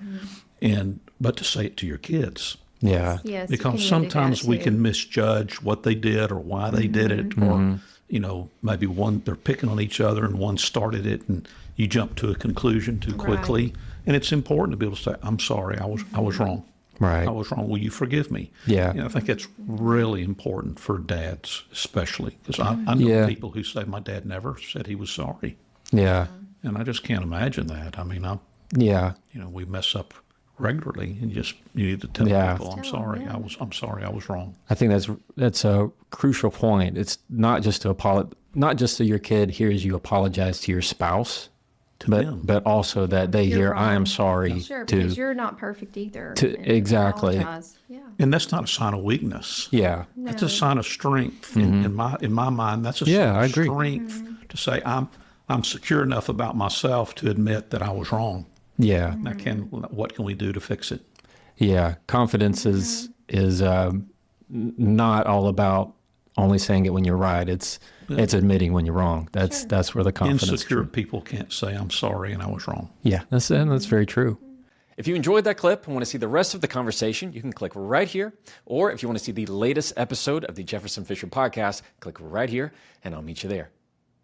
Speaker 8: But to say it to your kids.
Speaker 1: Yeah.
Speaker 9: Yes.
Speaker 8: Because sometimes we can misjudge what they did or why they did it, or maybe they're picking on each other and one started it and you jump to a conclusion too quickly.
Speaker 9: Right.
Speaker 8: And it's important to be able to say, I'm sorry, I was wrong.
Speaker 1: Right.
Speaker 8: I was wrong. Will you forgive me?
Speaker 1: Yeah.
Speaker 8: I think it's really important for dads, especially, because I know people who say my dad never said he was sorry.
Speaker 1: Yeah.
Speaker 8: And I just can't imagine that. I mean, we mess up regularly, and you need to tell people, I'm sorry, I'm sorry, I was wrong.
Speaker 1: I think that's a crucial point. It's not just to your kid hears you apologize to your spouse,
Speaker 8: to them.
Speaker 1: but also that they
Speaker 9: You're
Speaker 1: hear, I am
Speaker 9: wrong.
Speaker 1: sorry
Speaker 9: Sure,
Speaker 1: to,
Speaker 9: because you're not perfect either.
Speaker 1: to-
Speaker 9: and
Speaker 1: exactly.
Speaker 9: apologize. Yeah.
Speaker 8: And that's not a sign of weakness.
Speaker 1: yeah,
Speaker 8: That's a sign of strength in my mind. That's a
Speaker 1: Yeah,
Speaker 8: sign
Speaker 1: I
Speaker 8: of
Speaker 1: agree.
Speaker 8: strength to say I'm secure enough about myself to admit that I was wrong.
Speaker 1: yeah,
Speaker 8: Now, what can we do to fix it?
Speaker 1: yeah. Confidence is not all about only saying it when you're right. It's admitting when you're wrong. That's where the confidence.
Speaker 8: Insecure people can't say I'm sorry and I was wrong.
Speaker 1: Yeah, that's very true. If you enjoyed that clip and want to see the rest of the conversation, you can click right here. Or if you want to see the latest episode of the Jefferson Fisher podcast, click right here, and I'll meet you there.